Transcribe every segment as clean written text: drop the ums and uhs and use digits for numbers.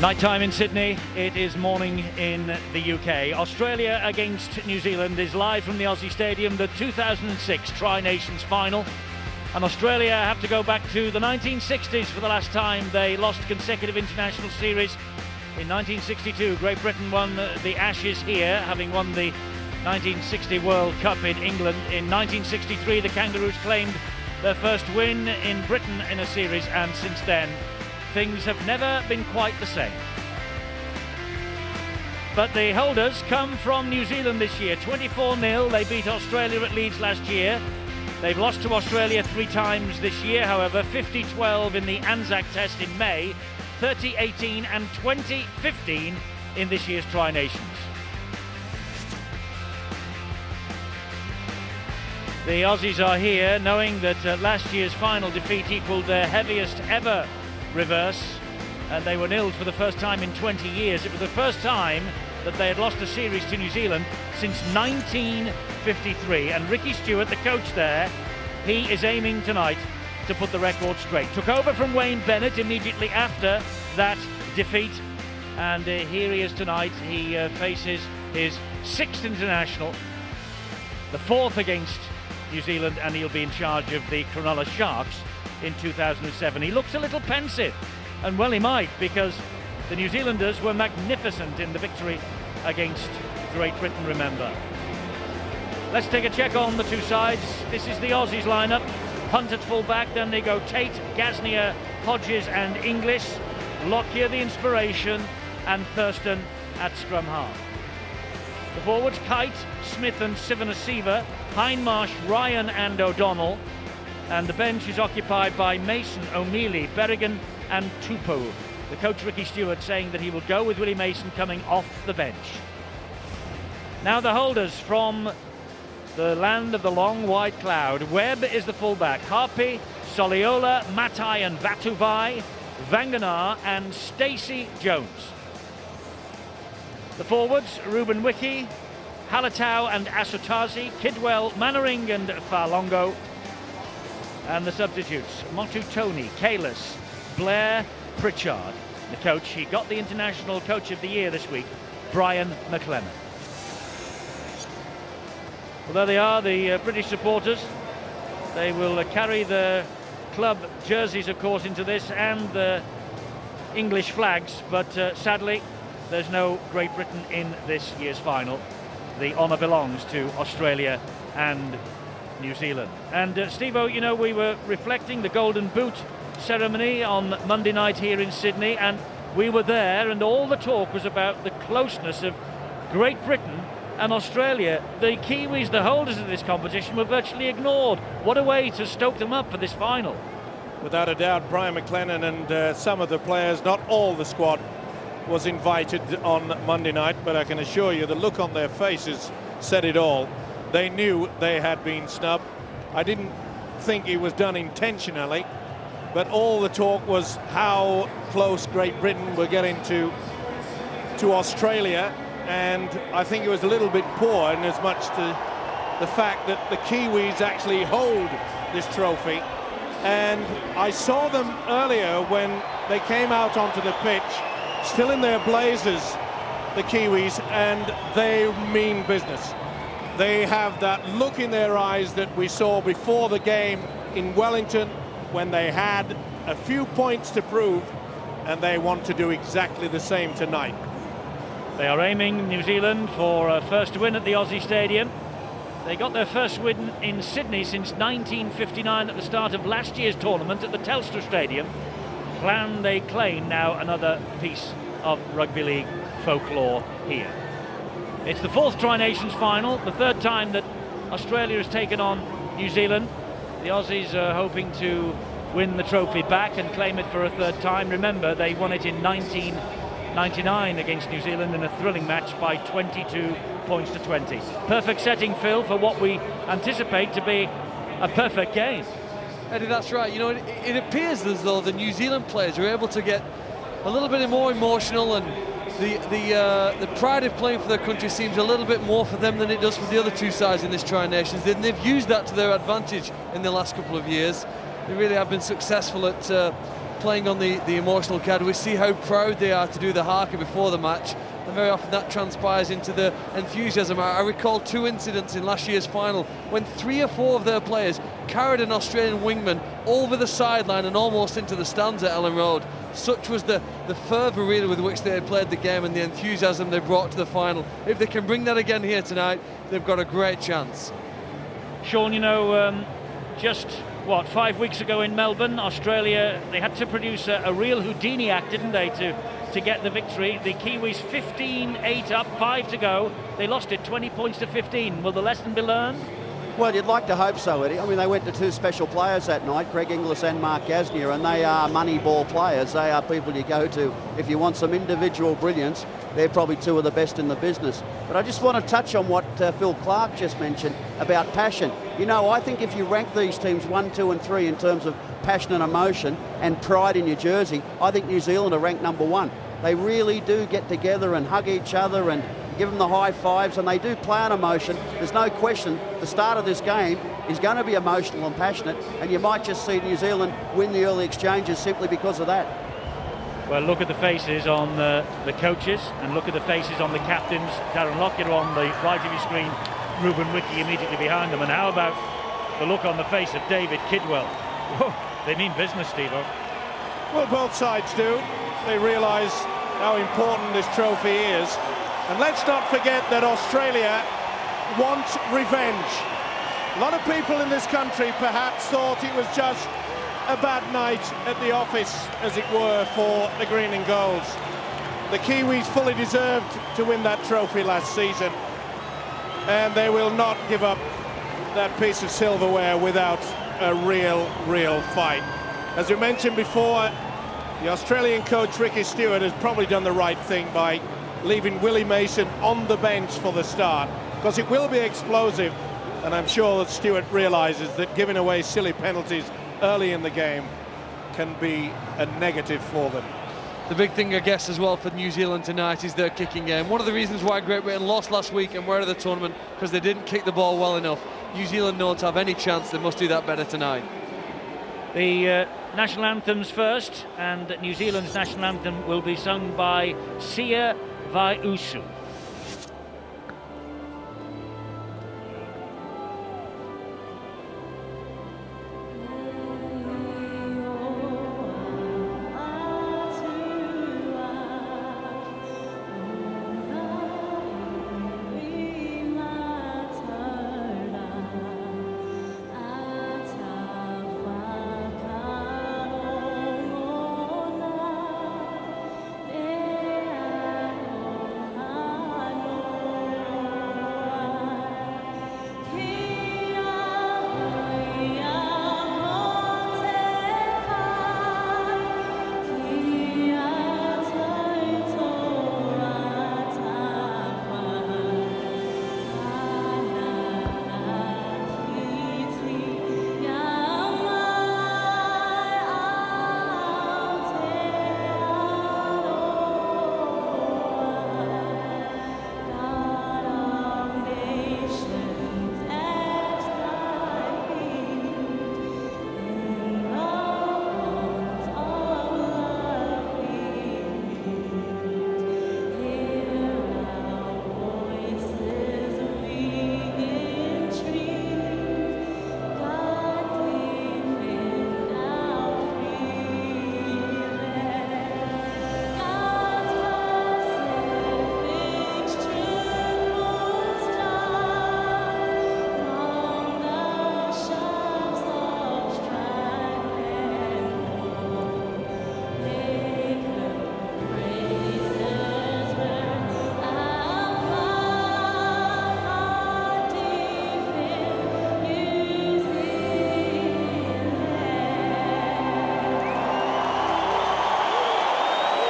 Night time in Sydney, it is morning in the UK. Australia against New Zealand is live from the Aussie Stadium, the 2006 Tri-Nations final. And Australia have to go back to the 1960s for the last time they lost consecutive international series. In 1962, Great Britain won the Ashes here, having won the 1960 World Cup in England. In 1963, the Kangaroos claimed their first win in Britain in a series, and since then, things have never been quite the same. But the holders come from New Zealand this year. 24-0, they beat Australia at Leeds last year. They've lost to Australia 3 times this year, however, 50-12 in the Anzac Test in May, 30-18 and 20-15 in this year's Tri-Nations. The Aussies are here knowing that last year's final defeat equalled their heaviest ever reverse, and they were nilled for the first time in 20 years. It was the first time that they had lost a series to New Zealand since 1953, and Ricky Stuart, the coach there, he is aiming tonight to put the record straight. Took over from Wayne Bennett immediately after that defeat, and here he is tonight. He faces his 6th international, the 4th against New Zealand, and he'll be in charge of the Cronulla Sharks in 2007. He looks a little pensive, and well he might, because the New Zealanders were magnificent in the victory against Great Britain, remember. Let's take a check on the two sides. This is the Aussies lineup. Hunt at full-back, then they go Tate, Gasnier, Hodges and Inglis. Lockyer, the inspiration, and Thurston at scrum half. The forwards, Kite, Smith and Sivanasiva, Hindmarsh, Ryan and O'Donnell. And the bench is occupied by Mason, O'Mealy, Berrigan and Tupou. The coach Ricky Stuart saying that he will go with Willie Mason coming off the bench. Now the holders from the land of the long white cloud. Webb is the fullback. Harpy, Soliola, Matai and Vatuvai, Vanganar and Stacey Jones. The forwards, Ruben Wiki, Halatau and Asutazi, Kidwell, Mannering and Falongo. And the substitutes, Motu Tony, Kalis, Blair, Pritchard. The coach, he got the International Coach of the Year this week, Brian McLennan. Well, there they are, the British supporters. They will carry the club jerseys, of course, into this, and the English flags, but sadly, there's no Great Britain in this year's final. The honour belongs to Australia and New Zealand. And Steve-O, you know, we were reflecting the Golden Boot ceremony on Monday night here in Sydney, and we were there, and all the talk was about the closeness of Great Britain and Australia. The Kiwis, the holders of this competition, were virtually ignored. What a way to stoke them up for this final. Without a doubt, Brian McLennan and some of the players, not all the squad, was invited on Monday night, but I can assure you the look on their faces said it all. They knew they had been snubbed. I didn't think it was done intentionally, but all the talk was how close Great Britain were getting to Australia, and I think it was a little bit poor in as much to the fact that the Kiwis actually hold this trophy. And I saw them earlier when they came out onto the pitch, still in their blazers, the Kiwis, and they mean business. They have that look in their eyes that we saw before the game in Wellington, when they had a few points to prove, and they want to do exactly the same tonight. They are aiming, New Zealand, for a first win at the Aussie Stadium. They got their first win in Sydney since 1959 at the start of last year's tournament at the Telstra Stadium. They claim now another piece of rugby league folklore here. It's the 4th Tri-Nations final, the 3rd time that Australia has taken on New Zealand. The Aussies are hoping to win the trophy back and claim it for a 3rd time. Remember, they won it in 1999 against New Zealand in a thrilling match by 22 points to 20. Perfect setting, Phil, for what we anticipate to be a perfect game. Eddie, that's right. You know, it appears as though the New Zealand players are able to get a little bit more emotional, and the pride of playing for their country seems a little bit more for them than it does for the other two sides in this Tri-Nations. And they've used that to their advantage in the last couple of years. They really have been successful at playing on the emotional card. We see how proud they are to do the haka before the match, and very often that transpires into the enthusiasm. I recall 2 incidents in last year's final when 3 or 4 of their players carried an Australian wingman over the sideline and almost into the stands at Ellen Road. Such was the fervour really with which they had played the game and the enthusiasm they brought to the final. If they can bring that again here tonight, they've got a great chance. Sean, you know, just 5 weeks ago in Melbourne, Australia, they had to produce a real Houdini act, didn't they, to get the victory. The Kiwis 15-8 up, 5 to go. They lost it 20 points to 15. Will the lesson be learned? Well, you'd like to hope so, Eddie. I mean, they went to 2 special players that night, Greg Inglis and Mark Gasnier, and they are money ball players. They are people you go to if you want some individual brilliance. They're probably 2 of the best in the business. But I just want to touch on what Phil Clark just mentioned about passion. You know, I think if you rank these teams 1, 2 and 3 in terms of passion and emotion and pride in your jersey, I think New Zealand are ranked number 1. They really do get together and hug each other and give them the high fives, and they do play on emotion. There's no question the start of this game is going to be emotional and passionate, and you might just see New Zealand win the early exchanges simply because of that. Well, look at the faces on the coaches, and look at the faces on the captains. Darren Lockyer on the right of your screen, Ruben Wiki immediately behind them. And how about the look on the face of David Kidwell? Whoa, they mean business, Steve-O. Well, both sides do. They realise how important this trophy is. And let's not forget that Australia want revenge. A lot of people in this country perhaps thought it was just a bad night at the office, as it were, for the green and golds. The Kiwis fully deserved to win that trophy last season, and they will not give up that piece of silverware without a real fight. As we mentioned before, the Australian coach Ricky Stewart has probably done the right thing by leaving Willie Mason on the bench for the start, because it will be explosive, and I'm sure that Stewart realises that giving away silly penalties early in the game can be a negative for them. The big thing, I guess, as well for New Zealand tonight is their kicking game. One of the reasons why Great Britain lost last week and were out of the tournament, because they didn't kick the ball well enough. New Zealand know to have any chance, they must do that better tonight. The national anthems first, and New Zealand's national anthem will be sung by Sia Vai-Usu.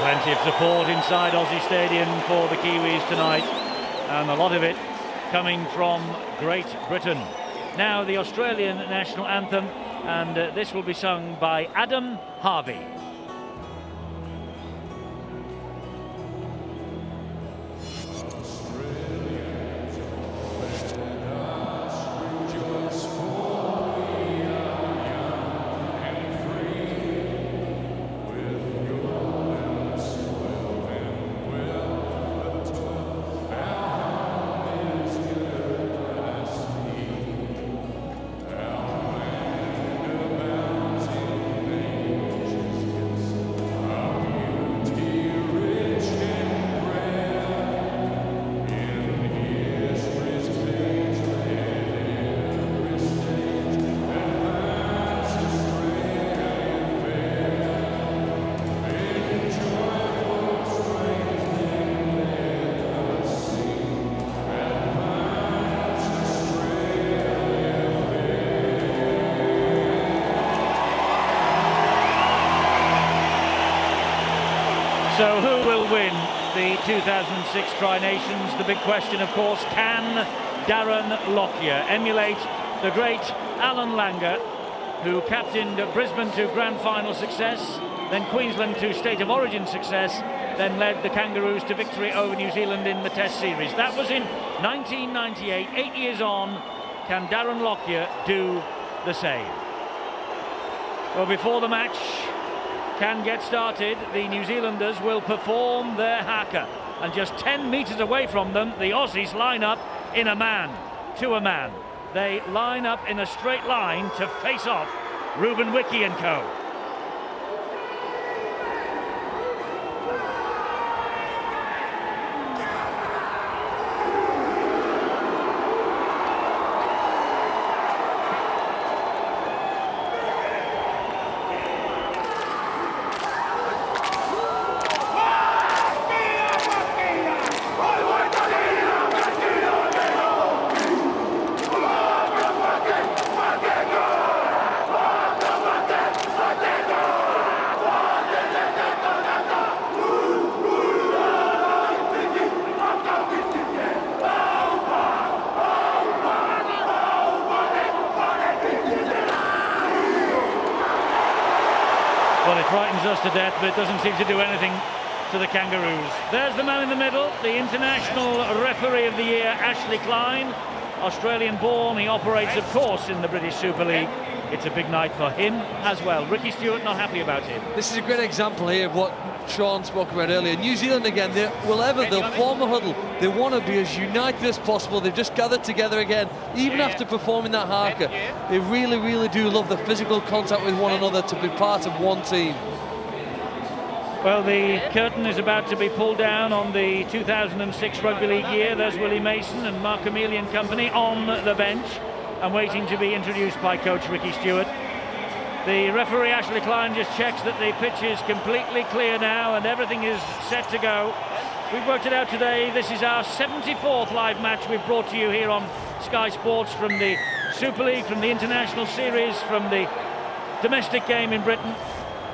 Plenty of support inside Aussie Stadium for the Kiwis tonight, and a lot of it coming from Great Britain. Now the Australian national anthem, and this will be sung by Adam Harvey. So who will win the 2006 Tri-Nations? The big question, of course, can Darren Lockyer emulate the great Alan Langer, who captained Brisbane to grand final success, then Queensland to state of origin success, then led the Kangaroos to victory over New Zealand in the Test series. That was in 1998. 8 years on, can Darren Lockyer do the same? Well, before the match can get started, the New Zealanders will perform their haka, and just 10 metres away from them, the Aussies line up in a man to a man. They line up in a straight line to face off Ruben Wiki and co. Well, it frightens us to death, but it doesn't seem to do anything to the Kangaroos. There's the man in the middle, the International Referee of the Year, Ashley Klein. Australian-born, he operates, of course, in the British Super League. It's a big night for him as well. Ricky Stuart not happy about him. This is a great example here of what Sean spoke about earlier. New Zealand again, they'll form a huddle. They want to be as united as possible. They've just gathered together again, even after performing that haka. They really, really do love the physical contact with one another, to be part of one team. Well, the curtain is about to be pulled down on the 2006 Rugby League year. There's Willie Mason and Mark Amelia and company on the bench and waiting to be introduced by coach Ricky Stuart. The referee Ashley Klein just checks that the pitch is completely clear now and everything is set to go. We've worked it out today. This is our 74th live match we've brought to you here on Sky Sports from the Super League, from the International Series, from the domestic game in Britain.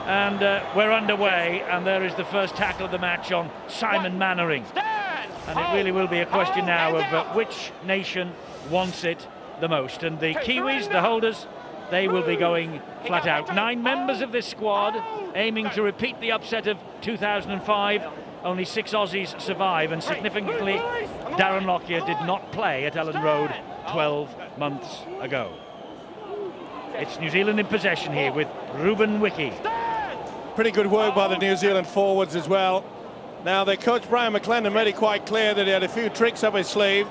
And we're underway, and there is the first tackle of the match on Simon Mannering. And it really will be a question now of which nation wants it the most. And the Kiwis, the holders, they will be going flat out. 9 members of this squad aiming to repeat the upset of 2005. Only 6 Aussies survive, and significantly, Darren Lockyer did not play at Ellen Road 12 months ago. It's New Zealand in possession here with Ruben Wiki. Pretty good work by the New Zealand forwards as well. Now, their coach Brian McLennan made it quite clear that he had a few tricks up his sleeve,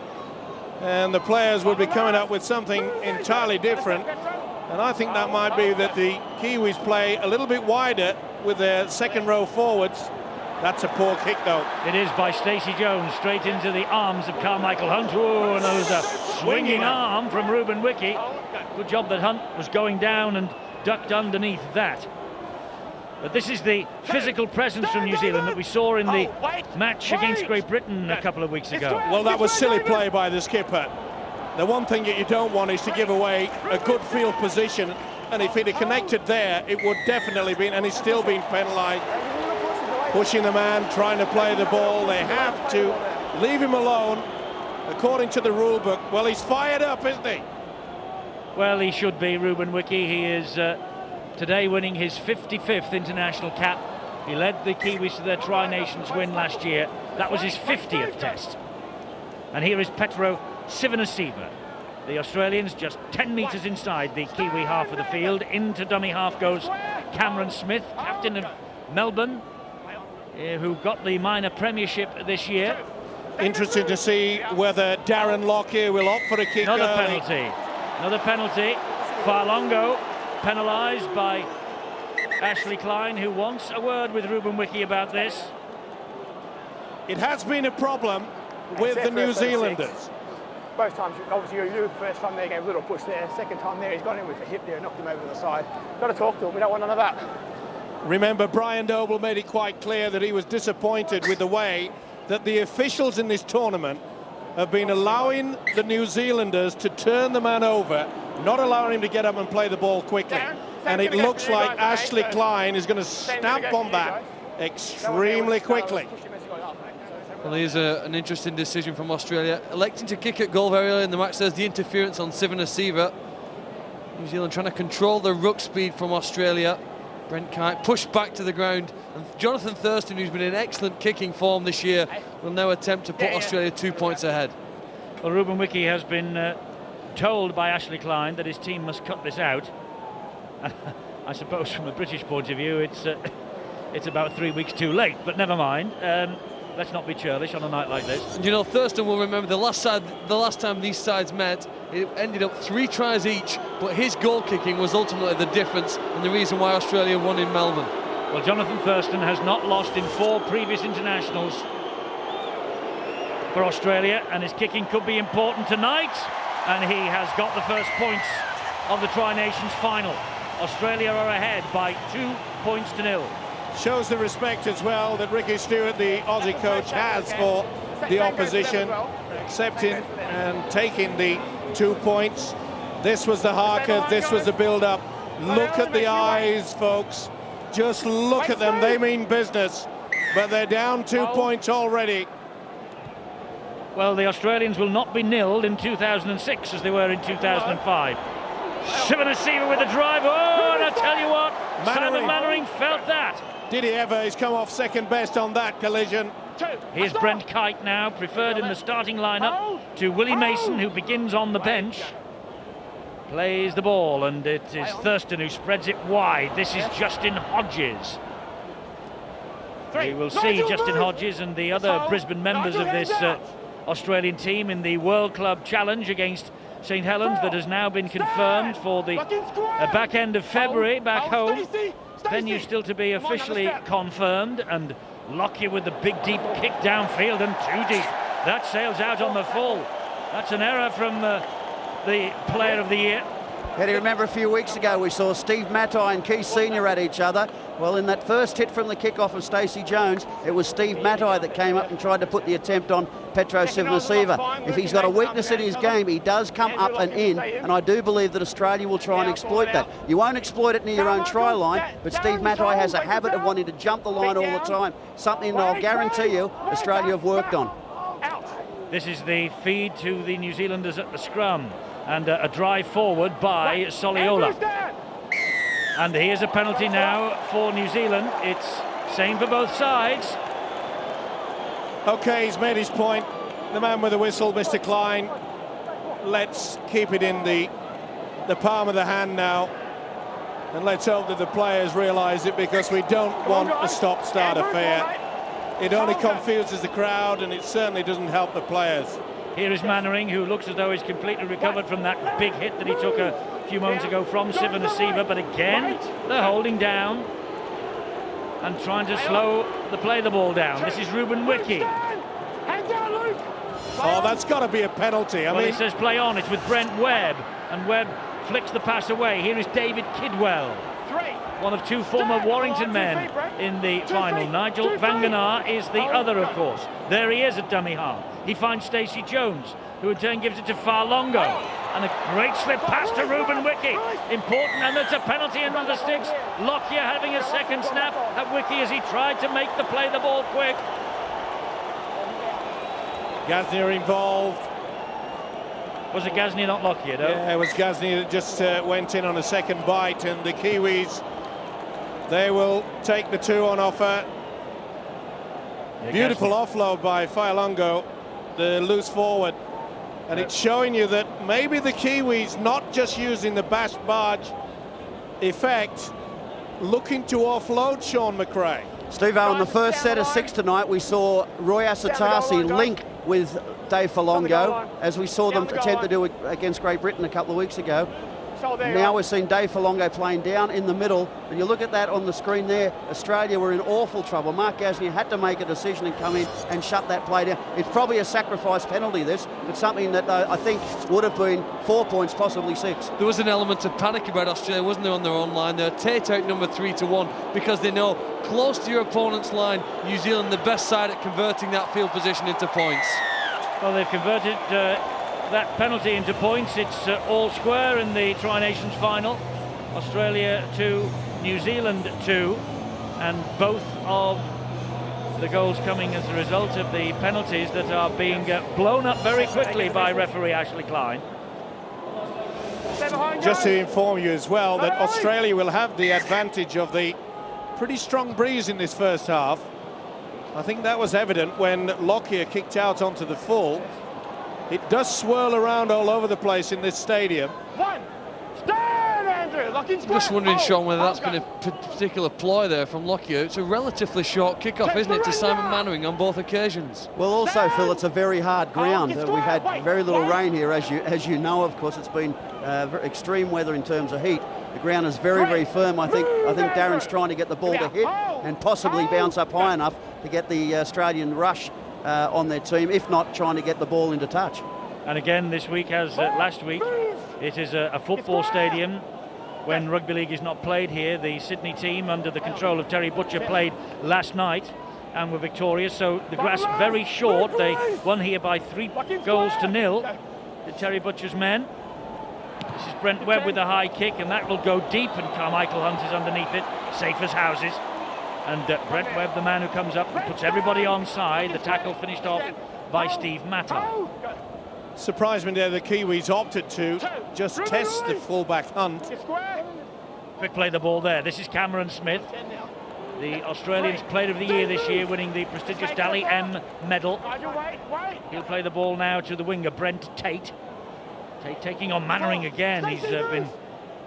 and the players would be coming up with something entirely different. And I think that might be that the Kiwis play a little bit wider with their second row forwards. That's a poor kick, though. It is by Stacey Jones, straight into the arms of Carmichael Hunt. Oh, and there was a swinging arm from Ruben Wiki. Good job that Hunt was going down and ducked underneath that. But this is the physical presence from New Zealand that we saw in the match against Great Britain a couple of weeks ago. Well, that was silly play by the skipper. The one thing that you don't want is to give away a good field position, and if he'd have connected there, it would definitely be, and he's still been penalised. Pushing the man, trying to play the ball. They have to leave him alone, according to the rule book. Well, he's fired up, isn't he? Well, he should be, Ruben Wiki. He is today winning his 55th international cap. He led the Kiwis to their Tri-Nations win last year. That was his 50th test. And here is Petro Sivanasiva. The Australians just 10 metres inside the Kiwi half of the field. Into dummy half goes Cameron Smith, captain of Melbourne, who got the minor premiership this year. Interesting to see whether Darren Lockyer will opt for a kick. Another penalty. Farlongo penalised by Ashley Klein, who wants a word with Ruben Wiki about this. It has been a problem with the New Zealanders. Both times, obviously, you first time there gave a little push there. Second time there, he's gone in with a hip there, knocked him over to the side. Got to talk to him. We don't want none of that. Remember, Brian Doble made it quite clear that he was disappointed with the way that the officials in this tournament have been allowing the New Zealanders to turn the man over, not allowing him to get up and play the ball quickly. And it looks like Ashley Klein is going to stamp on that extremely quickly. Well, here's an interesting decision from Australia. Electing to kick at goal very early in the match. There's the interference on Sivanasiva. New Zealand trying to control the ruck speed from Australia. Brent Kite pushed back to the ground. And Jonathan Thurston, who's been in excellent kicking form this year, will now attempt to put Australia 2 points ahead. Well, Ruben Wiki has been told by Ashley Klein that his team must cut this out. I suppose from a British point of view, it's about 3 weeks too late, but never mind. Let's not be churlish on a night like this. You know, Thurston will remember the last time these sides met, it ended up 3 tries each, but his goal kicking was ultimately the difference and the reason why Australia won in Melbourne. Well, Jonathan Thurston has not lost in 4 previous internationals for Australia, and his kicking could be important tonight, and he has got the first points of the Tri-Nations final. Australia are ahead by 2 points to 0. Shows the respect as well that Ricky Stewart, the Aussie coach, has for the opposition, accepting and taking the 2 points. This was the Harker, this was the build-up. Look at the eyes, folks. Just look at them, they mean business. But they're down 2 points already. Well, the Australians will not be nilled in 2006 as they were in 2005. Sivanasiva with the drive. Oh, and I tell you what, Simon Mannering felt that. Did he ever? He's come off second best on that collision. Here's Brent Kite now, preferred in the starting lineup to Willie Mason, who begins on the bench. Plays the ball, and it is Thurston who spreads it wide. This is Justin Hodges. We will see Justin Hodges and the other Brisbane members of this Australian team in the World Club Challenge against St Helens that has now been confirmed for the back end of February back home. Venue still to be officially confirmed, and Lockyer with the big deep kick downfield and too deep. That sails out on the full. That's an error from the player of the year. Yeah, do you remember a few weeks ago we saw Steve Matai and Keith Senior at each other? Well, in that first hit from the kickoff of Stacey Jones, it was Steve Matai that came up and tried to put the attempt on Petro Sivanasiva. If he's got a weakness in his game, he does come up and in, and I do believe that Australia will try and exploit that. You won't exploit it near your own try line, but Steve Matai has a habit of wanting to jump the line all the time, something that I'll guarantee you Australia have worked on. This is the feed to the New Zealanders at the scrum, and a drive forward by Soliola. And here's a penalty now for New Zealand. It's same for both sides. Okay, he's made his point. The man with the whistle, Mr. Klein. Let's keep it in the palm of the hand now. And let's hope that the players realise it, because we don't want a stop-start affair. It only confuses the crowd, and it certainly doesn't help the players. Here is Mannering, who looks as though he's completely recovered from that big hit that he took a few moments ago from Sivanasiva, but again they're holding down and trying to slow the ball down. This is Ruben Wiki. Oh, that's got to be a penalty. I mean, he says play on. It's with Brent Webb, and Webb flicks the pass away. Here is David Kidwell, one of 2 former Warrington men in the final. Nigel Vanganar is the other, of course. There he is at dummy half. He finds Stacey Jones, who in turn gives it to Farlongo. And a great slip pass to Ruben Wiki. Important, and it's a penalty in under 6. Lockyer having a second snap at Wiki as he tried to make the ball quick. Gasnier involved. Was it Gasnier, not Lockyer, though? Yeah, it was Gasnier that just went in on a second bite, and the Kiwis, they will take the 2 on offer. Yeah, Beautiful Gasnier. offload by Failongo, the loose forward. And it's showing you that maybe the Kiwis, not just using the bash barge effect, looking to offload Sean McRae. Steve-O, in the first set of 6 tonight, we saw Roy Asotasi link with Dave Falongo, as we saw them attempt to do against Great Britain a couple of weeks ago. Now we're seeing Dave Falongo playing down in the middle, and you look at that on the screen there, Australia were in awful trouble. Mark Gasnier had to make a decision and come in and shut that play down. It's probably a sacrifice penalty, this, but something that I think would have been 4 points, possibly 6. There was an element of panic about Australia, wasn't there, on their own line? They're Tate out number 3-1 because they know close to your opponent's line, New Zealand the best side at converting that field position into points. Well, they've converted that penalty into points. It's all square in the Tri-Nations final. Australia 2, New Zealand 2, and both of the goals coming as a result of the penalties that are being blown up very quickly by referee Ashley Klein. Just to inform you as well that Australia will have the advantage of the pretty strong breeze in this first half. I think that was evident when Lockyer kicked out onto the full. It does swirl around all over the place in this stadium. Just wondering, Sean, whether that's been a particular ploy there from Lockyer. It's a relatively short kick-off, isn't it, to Simon Mannering on both occasions? Well, also, Phil, it's a very hard ground. We've had very little rain here, as you know. Of course, it's been extreme weather in terms of heat. The ground is very, very firm. I think Darren's trying to get the ball to hit and possibly bounce up high enough to get the Australian rush on their team, if not trying to get the ball into touch. And again, this week, as last week, it is a football stadium. When rugby league is not played here, the Sydney team, under the control of Terry Butcher, played last night and were victorious. So the grass very short. They won here by 3-0 to Terry Butcher's men. This is Brent Webb with a high kick, and that will go deep, and Carmichael Hunt is underneath it, safe as houses. And Brent Webb, the man who comes up and puts everybody onside. The tackle finished off by Steve Matai. Surprised me there the Kiwis opted to just test the fullback Hunt. Quick play the ball there. This is Cameron Smith, the Australians Player of the Year this year, winning the prestigious Dally M medal. He'll play the ball now to the winger, Brent Tate. Tate taking on Mannering again. He's been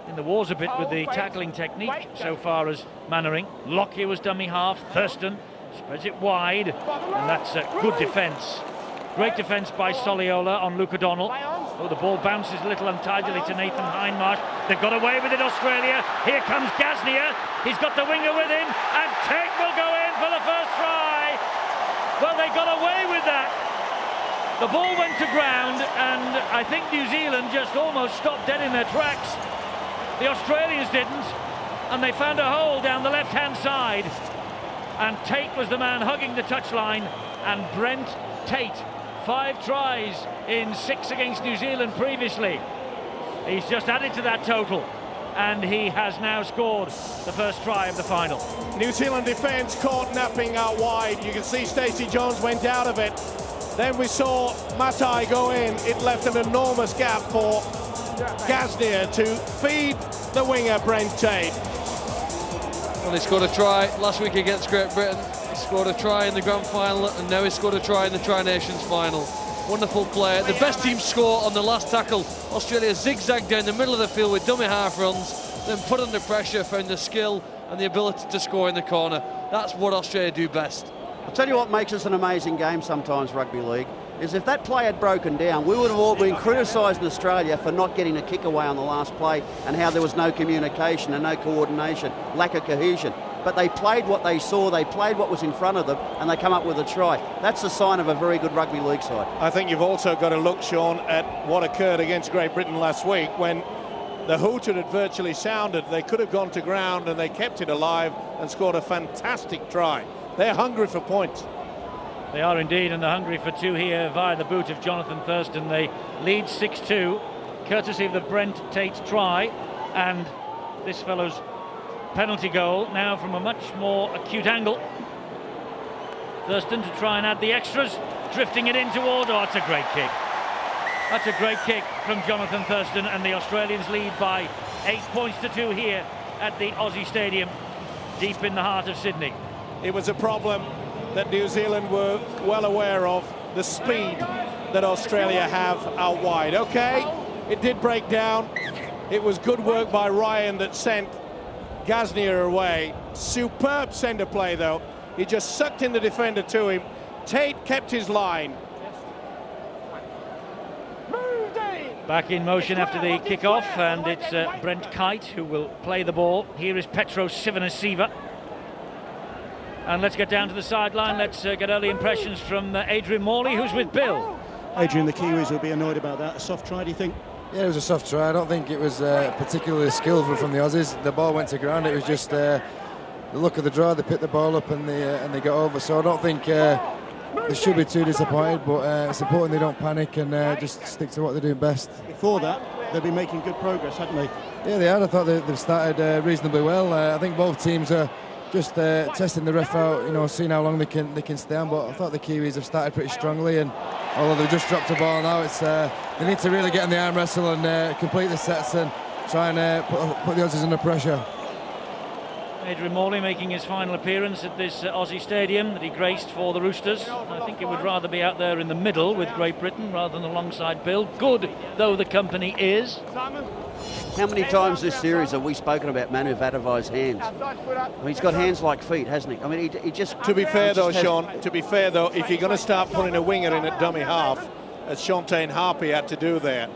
in the wars a bit with the tackling technique so far as Mannering. Lockyer was dummy half. Thurston spreads it wide, and that's a good defence. Great defence by Soliola on Luke O'Donnell. Oh, the ball bounces a little untidily to Nathan Hindmarsh. They've got away with it, Australia. Here comes Gasnier. He's got the winger with him, and Tate will go in for the first try. Well, they got away with that. The ball went to ground, and I think New Zealand just almost stopped dead in their tracks. The Australians didn't, and they found a hole down the left-hand side. And Tate was the man hugging the touchline, and Brent Tate, 5 tries in 6 against New Zealand previously. He's just added to that total, and he has now scored the first try of the final. New Zealand defence caught napping out wide. You can see Stacey Jones went out of it. Then we saw Matai go in. It left an enormous gap for Gasnier to feed the winger Brent Tate. Well, he scored a try last week against Great Britain. He scored a try in the grand final, and now he scored a try in the Tri-Nations final. Wonderful player. The best team score on the last tackle. Australia zigzagged down the middle of the field with dummy half runs, then put under pressure, found the skill and the ability to score in the corner. That's what Australia do best. I'll tell you what makes us an amazing game sometimes, rugby league, is if that play had broken down, we would have all been criticised in Australia for not getting a kick away on the last play and how there was no communication and no coordination, lack of cohesion. But they played what they saw, they played what was in front of them, and they come up with a try. That's a sign of a very good rugby league side. I think you've also got to look, Sean, at what occurred against Great Britain last week when the hooter had virtually sounded. They could have gone to ground and they kept it alive and scored a fantastic try. They're hungry for points. They are indeed, and they're hungry for 2 here via the boot of Jonathan Thurston. They lead 6-2, courtesy of the Brent Tate try, and this fellow's penalty goal now from a much more acute angle. Thurston to try and add the extras, drifting it in toward. Oh, it's a great kick. That's a great kick from Jonathan Thurston, and the Australians lead by 8 points to 2 here at the Aussie Stadium, deep in the heart of Sydney. It was a problem that New Zealand were well aware of, the speed that Australia have out wide. Okay, it did break down. It was good work by Ryan that sent Gasnier away. Superb centre play though. He just sucked in the defender to him. Tate kept his line. Back in motion after the kick-off, and it's Brent Kite who will play the ball. Here is Petros Sivanasiva. And let's get down to the sideline. Let's get early impressions from Adrian Morley, who's with Bill. Adrian, the Kiwis will be annoyed about that. A soft try, do you think? Yeah, it was a soft try. I don't think it was particularly skillful from the Aussies. The ball went to ground. It was just the look of the draw. They picked the ball up and they got over. So I don't think they should be too disappointed. But it's important they don't panic and just stick to what they're doing best. Before that, they've been making good progress, haven't they? Yeah, they had. I thought they've started reasonably well. I think both teams are just testing the ref out, you know, seeing how long they can stay on. But I thought the Kiwis have started pretty strongly, and although they've just dropped the ball now, it's they need to really get in the arm wrestle and complete the sets and try and put the Aussies under pressure. Adrian Morley making his final appearance at this Aussie stadium that he graced for the Roosters. I think he would rather be out there in the middle with Great Britain rather than alongside Bill, good though the company is. How many times this series have we spoken about Manu Vatuvei's hands? I mean, he's got hands like feet, hasn't he? I mean, he just... To be fair though, Sean, to be fair though, if you're going to start putting a winger in at dummy half, as Shantae Harpy had to do there,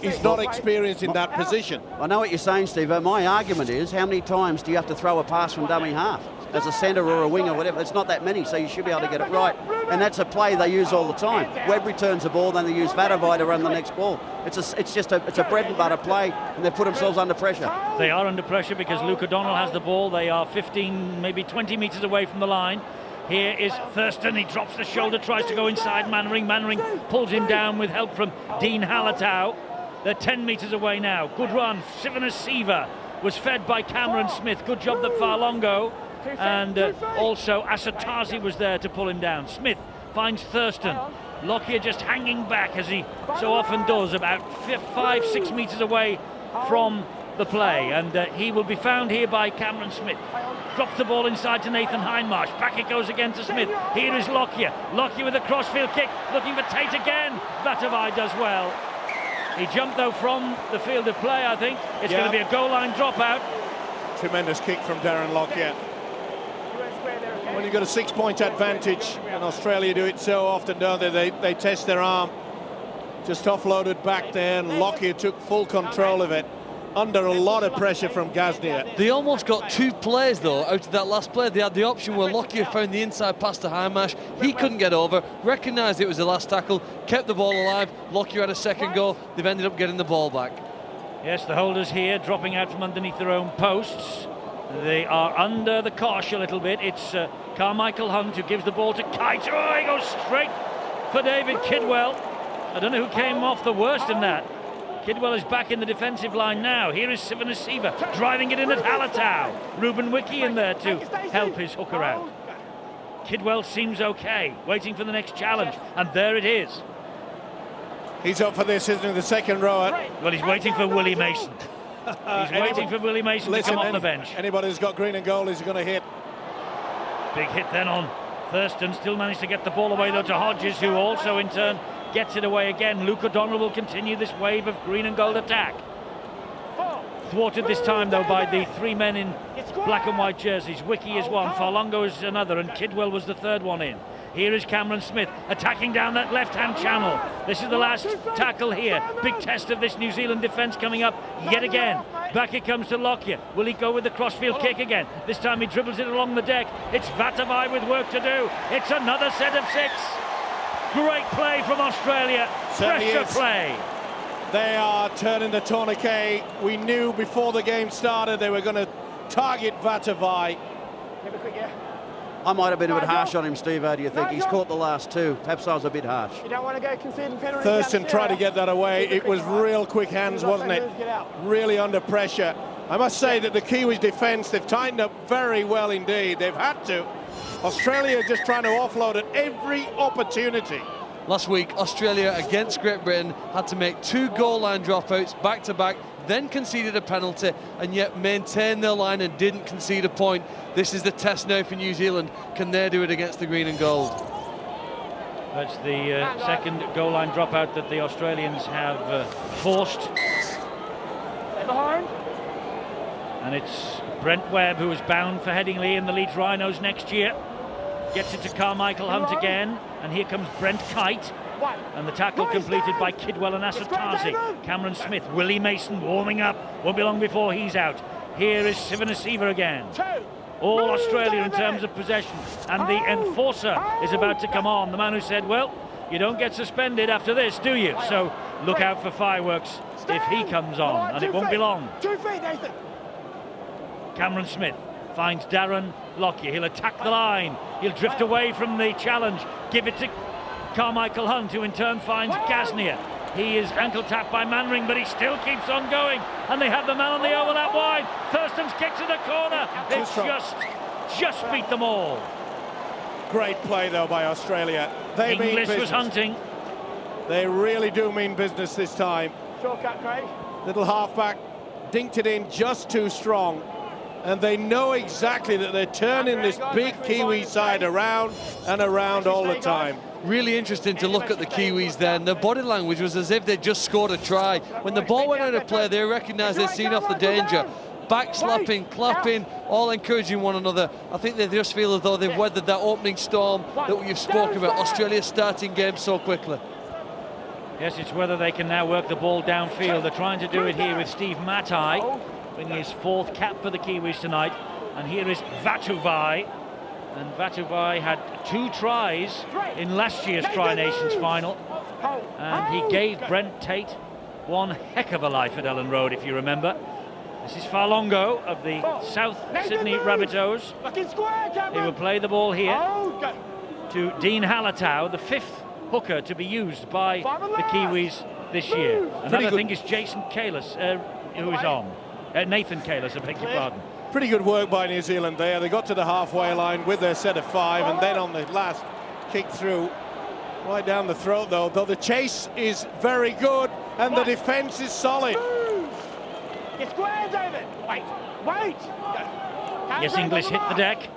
he's not experienced in that position. I know what you're saying, Steve. My argument is, how many times do you have to throw a pass from dummy half? As a centre or a wing or whatever, it's not that many, so you should be able to get it right. And that's a play they use all the time. Webb returns the ball, then they use Vatuvei to run the next ball. It's a bread and butter play, and they've put themselves under pressure. They are under pressure because Luke O'Donnell has the ball. They are 15, maybe 20 metres away from the line. Here is Thurston, he drops the shoulder, tries to go inside Mannering. Mannering pulls him down with help from Dean Halatau. They're 10 metres away now. Good run. Sivanasiva was fed by Cameron Smith. Good job that Farlongo and also Asatazi was there to pull him down. Smith finds Thurston. Lockyer just hanging back as he so often does, about 5-6 metres away from the play, and he will be found here by Cameron Smith. Drops the ball inside to Nathan Hindmarsh. Back it goes again to Smith. Here is Lockyer. Lockyer with a crossfield kick, looking for Tate again. Vatuvei does well. He jumped though from the field of play, I think. It's going to be a goal line dropout. Tremendous kick from Darren Lockyer. When you've got a 6-point advantage, and Australia do it so often, don't they? They test their arm. Just offloaded back there, and Lockyer took full control of it, under a lot of pressure from Gasnier. They almost got two plays though out of that last play. They had the option where Lockyer found the inside pass to Hindmarsh. He couldn't get over, recognised it was the last tackle, kept the ball alive. Lockyer had a second go. They've ended up getting the ball back. Yes, the holders here dropping out from underneath their own posts. They are under the cosh a little bit. It's Carmichael Hunt who gives the ball to Kite. Oh, he goes straight for David Kidwell. I don't know who came off the worst in that. Kidwell is back in the defensive line now. Here is Sivanasiva driving it in at Halatau. Ruben Wiki in there to help his hooker out. Kidwell seems okay, waiting for the next challenge, and there it is. He's up for this, isn't he, the second rower? Well, he's waiting for Willie Mason. He's waiting for Willie Mason to come off the bench. Anybody who's got green and gold is going to hit. Big hit then on Thurston. Still managed to get the ball away though to Hodges, who also in turn gets it away again. Luke O'Donnell will continue this wave of green and gold attack. Thwarted this time though by the three men in black and white jerseys. Wiki is one, Farlongo is another, and Kidwell was the third one in. Here is Cameron Smith attacking down that left-hand channel. This is the last tackle here. Big test of this New Zealand defence coming up yet again. Back it comes to Lockyer. Will he go with the crossfield kick again? This time he dribbles it along the deck. It's Vatuvei with work to do. It's another set of 6. Great play from Australia. Pressure play. They are turning the tourniquet. We knew before the game started they were going to target Vatuvei. I might have been a bit harsh on him, Steve. How do you think? He's caught the last two. Perhaps I was a bit harsh. You don't want to go conceding penalties. Thurston tried to get that away. It was real quick hands, wasn't it? Really under pressure. I must say that the Kiwis defence, they've tightened up very well indeed. They've had to. Australia just trying to offload at every opportunity. Last week, Australia against Great Britain had to make 2 goal line dropouts back-to-back, then conceded a penalty, and yet maintained their line and didn't concede a point. This is the test now for New Zealand. Can they do it against the green and gold? That's the second goal line dropout that the Australians have forced. Behind. And it's Brent Webb who is bound for Headingley in the Leeds Rhinos next year. Gets it to Carmichael Hunt again, and here comes Brent Kite. And the tackle completed by Kidwell and Asatazi. Cameron Smith, Willie Mason warming up. Won't be long before he's out. Here is Sivanasiva again. All Australia in terms of possession. And the enforcer is about to come on. The man who said, well, you don't get suspended after this, do you? So look out for fireworks if he comes on, and it won't be long. 2 feet, Nathan. Cameron Smith finds Darren Lockyer. He'll attack the line. He'll drift away from the challenge. Give it to Carmichael Hunt, who in turn finds Gasnier. He is ankle tapped by Manring, but he still keeps on going. And they have the man on the overlap wide. Thurston's kick to the corner. It's just beat them all. Great play, though, by Australia. They mean Inglis business. was hunting. They really do mean business this time. Shortcut, Craig. Little halfback dinked it in just too strong. And they know exactly that they're turning this big Kiwi side around and around all the time. Really interesting to look at the Kiwis then. Their body language was as if they'd just scored a try. When the ball went out of play, they recognised they'd seen off the danger. Backslapping, clapping, all encouraging one another. I think they just feel as though they've weathered that opening storm that you've spoken about. Australia starting games so quickly. Yes, it's whether they can now work the ball downfield. They're trying to do it here with Steve Matai, winning his 4th cap for the Kiwis tonight. And here is Vatuvai. And Vatuvai had 2 tries in last year's Tri Nations final. And he gave Brent Tate one heck of a life at Ellen Road, if you remember. This is Farlongo of the South Sydney Rabbitohs. He will play the ball here to Dean Hallertau, the 5th hooker to be used by the Kiwis this year. And that, I think, is Jason Kalis, who is on. Nathan Kalis, I beg your pardon. Pretty good work by New Zealand there. They got to the halfway line with their set of 5, and then on the last kick through, right down the throat, though the chase is very good and the defence is solid. Get square, David. Wait. Yes, Inglis hit the deck.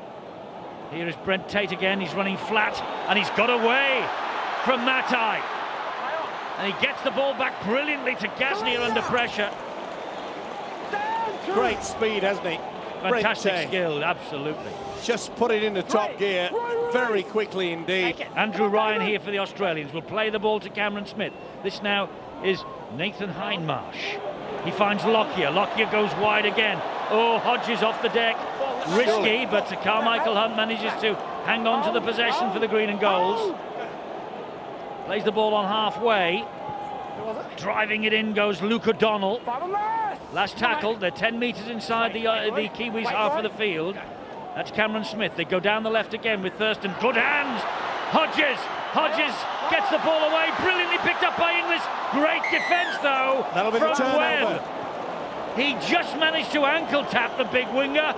Here is Brent Tate again. He's running flat, and he's got away from Matai. And he gets the ball back brilliantly to Gasnier under pressure. Great speed, hasn't he? Fantastic skill, absolutely. Just put it into top gear very quickly indeed. Andrew Ryan here for the Australians will play the ball to Cameron Smith. This now is Nathan Hindmarsh. He finds Lockyer. Lockyer goes wide again. Oh, Hodges off the deck. Risky, but Carmichael Hunt manages to hang on to the possession for the green and golds. Plays the ball on halfway. Driving it in goes Luke O'Donnell. Last tackle, they're 10 metres inside the Kiwis half of the field. That's Cameron Smith. They go down the left again with Thurston. Good hands. Hodges gets the ball away. Brilliantly picked up by Inglis. Great defence, though. That'll be the turnover. He just managed to ankle tap the big winger.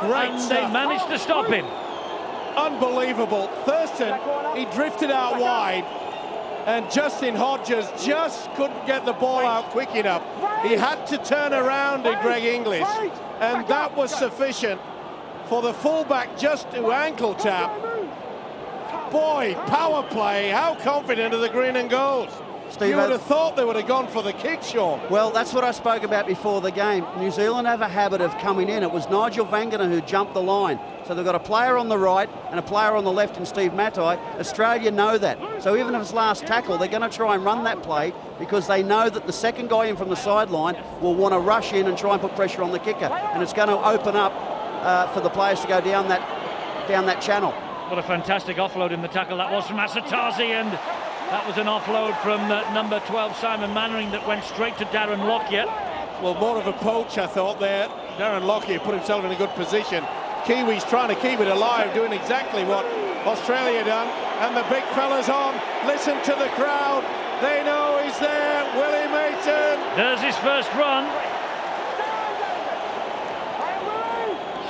Great stuff. They managed to stop him. Unbelievable. Thurston, he drifted out wide, and Justin Hodges just couldn't get the ball out quick enough. He had to turn around to Greg Inglis, and that was sufficient for the fullback just to ankle tap. Boy, power play. How confident are the green and golds? Steve, you would have thought they would have gone for the kick, Sean. Well, that's what I spoke about before the game. New Zealand have a habit of coming in. It was Nigel Vangana who jumped the line. So they've got a player on the right and a player on the left in Steve Matai. Australia know that. So even if it's last tackle, they're going to try and run that play because they know that the second guy in from the sideline will want to rush in and try and put pressure on the kicker. And it's going to open up for the players to go down that channel. What a fantastic offload in the tackle that was from Asatazi, and that was an offload from number 12 Simon Mannering that went straight to Darren Lockyer. Well, more of a poach, I thought there. Darren Lockyer put himself in a good position. Kiwis trying to keep it alive, doing exactly what Australia done, and the big fella's on. Listen to the crowd. They know he's there. Willie Mason. There's his first run.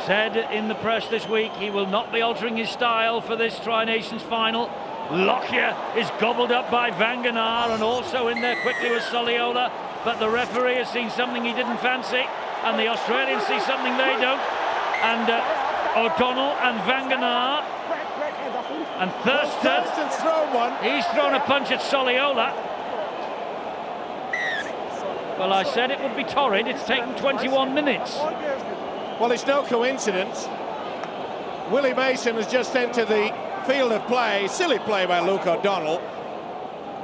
Said in the press this week he will not be altering his style for this Tri Nations final. Lockyer is gobbled up by Vanganaar, and also in there quickly was Soliola, but the referee has seen something he didn't fancy, and the Australians see something they don't. And O'Donnell and Vanganaar and Thurston. Thurston's thrown one. He's thrown a punch at Soliola. Well, I said it would be torrid. It's taken 21 minutes. Well, it's no coincidence. Willie Mason has just entered the field of play. Silly play by Luke O'Donnell.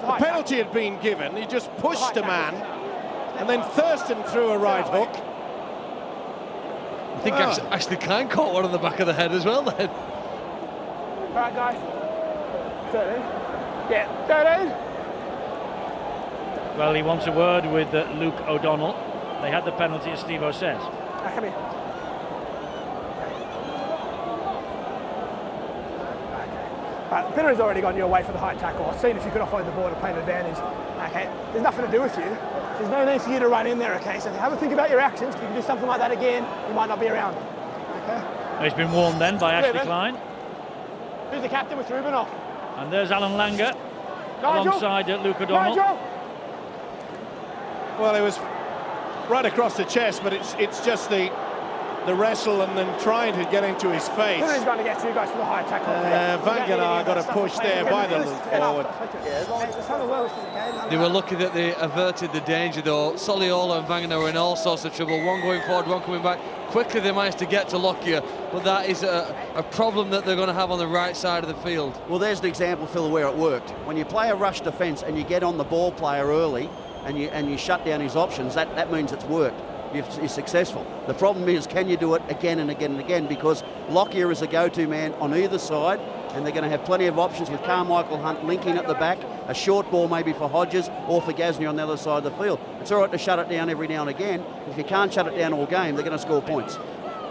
The penalty had been given. He just pushed a man, and then Thurston threw a right hook. I think Ashley Klein caught one on the back of the head as well then. All right, guys. 13. Yeah, 13. Well, he wants a word with Luke O'Donnell. They had the penalty, as Steve-O says. Come here. But Pennery's already gone your way for the high tackle. I've seen if you could offload the ball to play an advantage. Okay, there's nothing to do with you. There's no need for you to run in there, okay? So have a think about your actions. If you can do something like that again, you might not be around. Okay? He's been warned then by Ashley Klein. Who's the captain with Rubinoff? And there's Alan Langer alongside Luke O'Donnell. Well, it was right across the chest, but it's just the wrestle and then trying to get into his face. He's going to get you guys for the high tackle. Vanganar got a push there by the loop forward. They were lucky that they averted the danger, though. Soliola and Vanganar were in all sorts of trouble. One going forward, one coming back. Quickly they managed to get to Lockyer, but that is a problem that they're going to have on the right side of the field. Well, there's the example, Phil, where it worked. When you play a rush defence and you get on the ball player early and you shut down his options, that means it's worked. You're successful. The problem is, can you do it again and again and again? Because Lockyer is a go-to man on either side, and they're going to have plenty of options with Carmichael Hunt linking at the back, a short ball maybe for Hodges or for Gasnier on the other side of the field. It's all right to shut it down every now and again. If you can't shut it down all game, they're going to score points.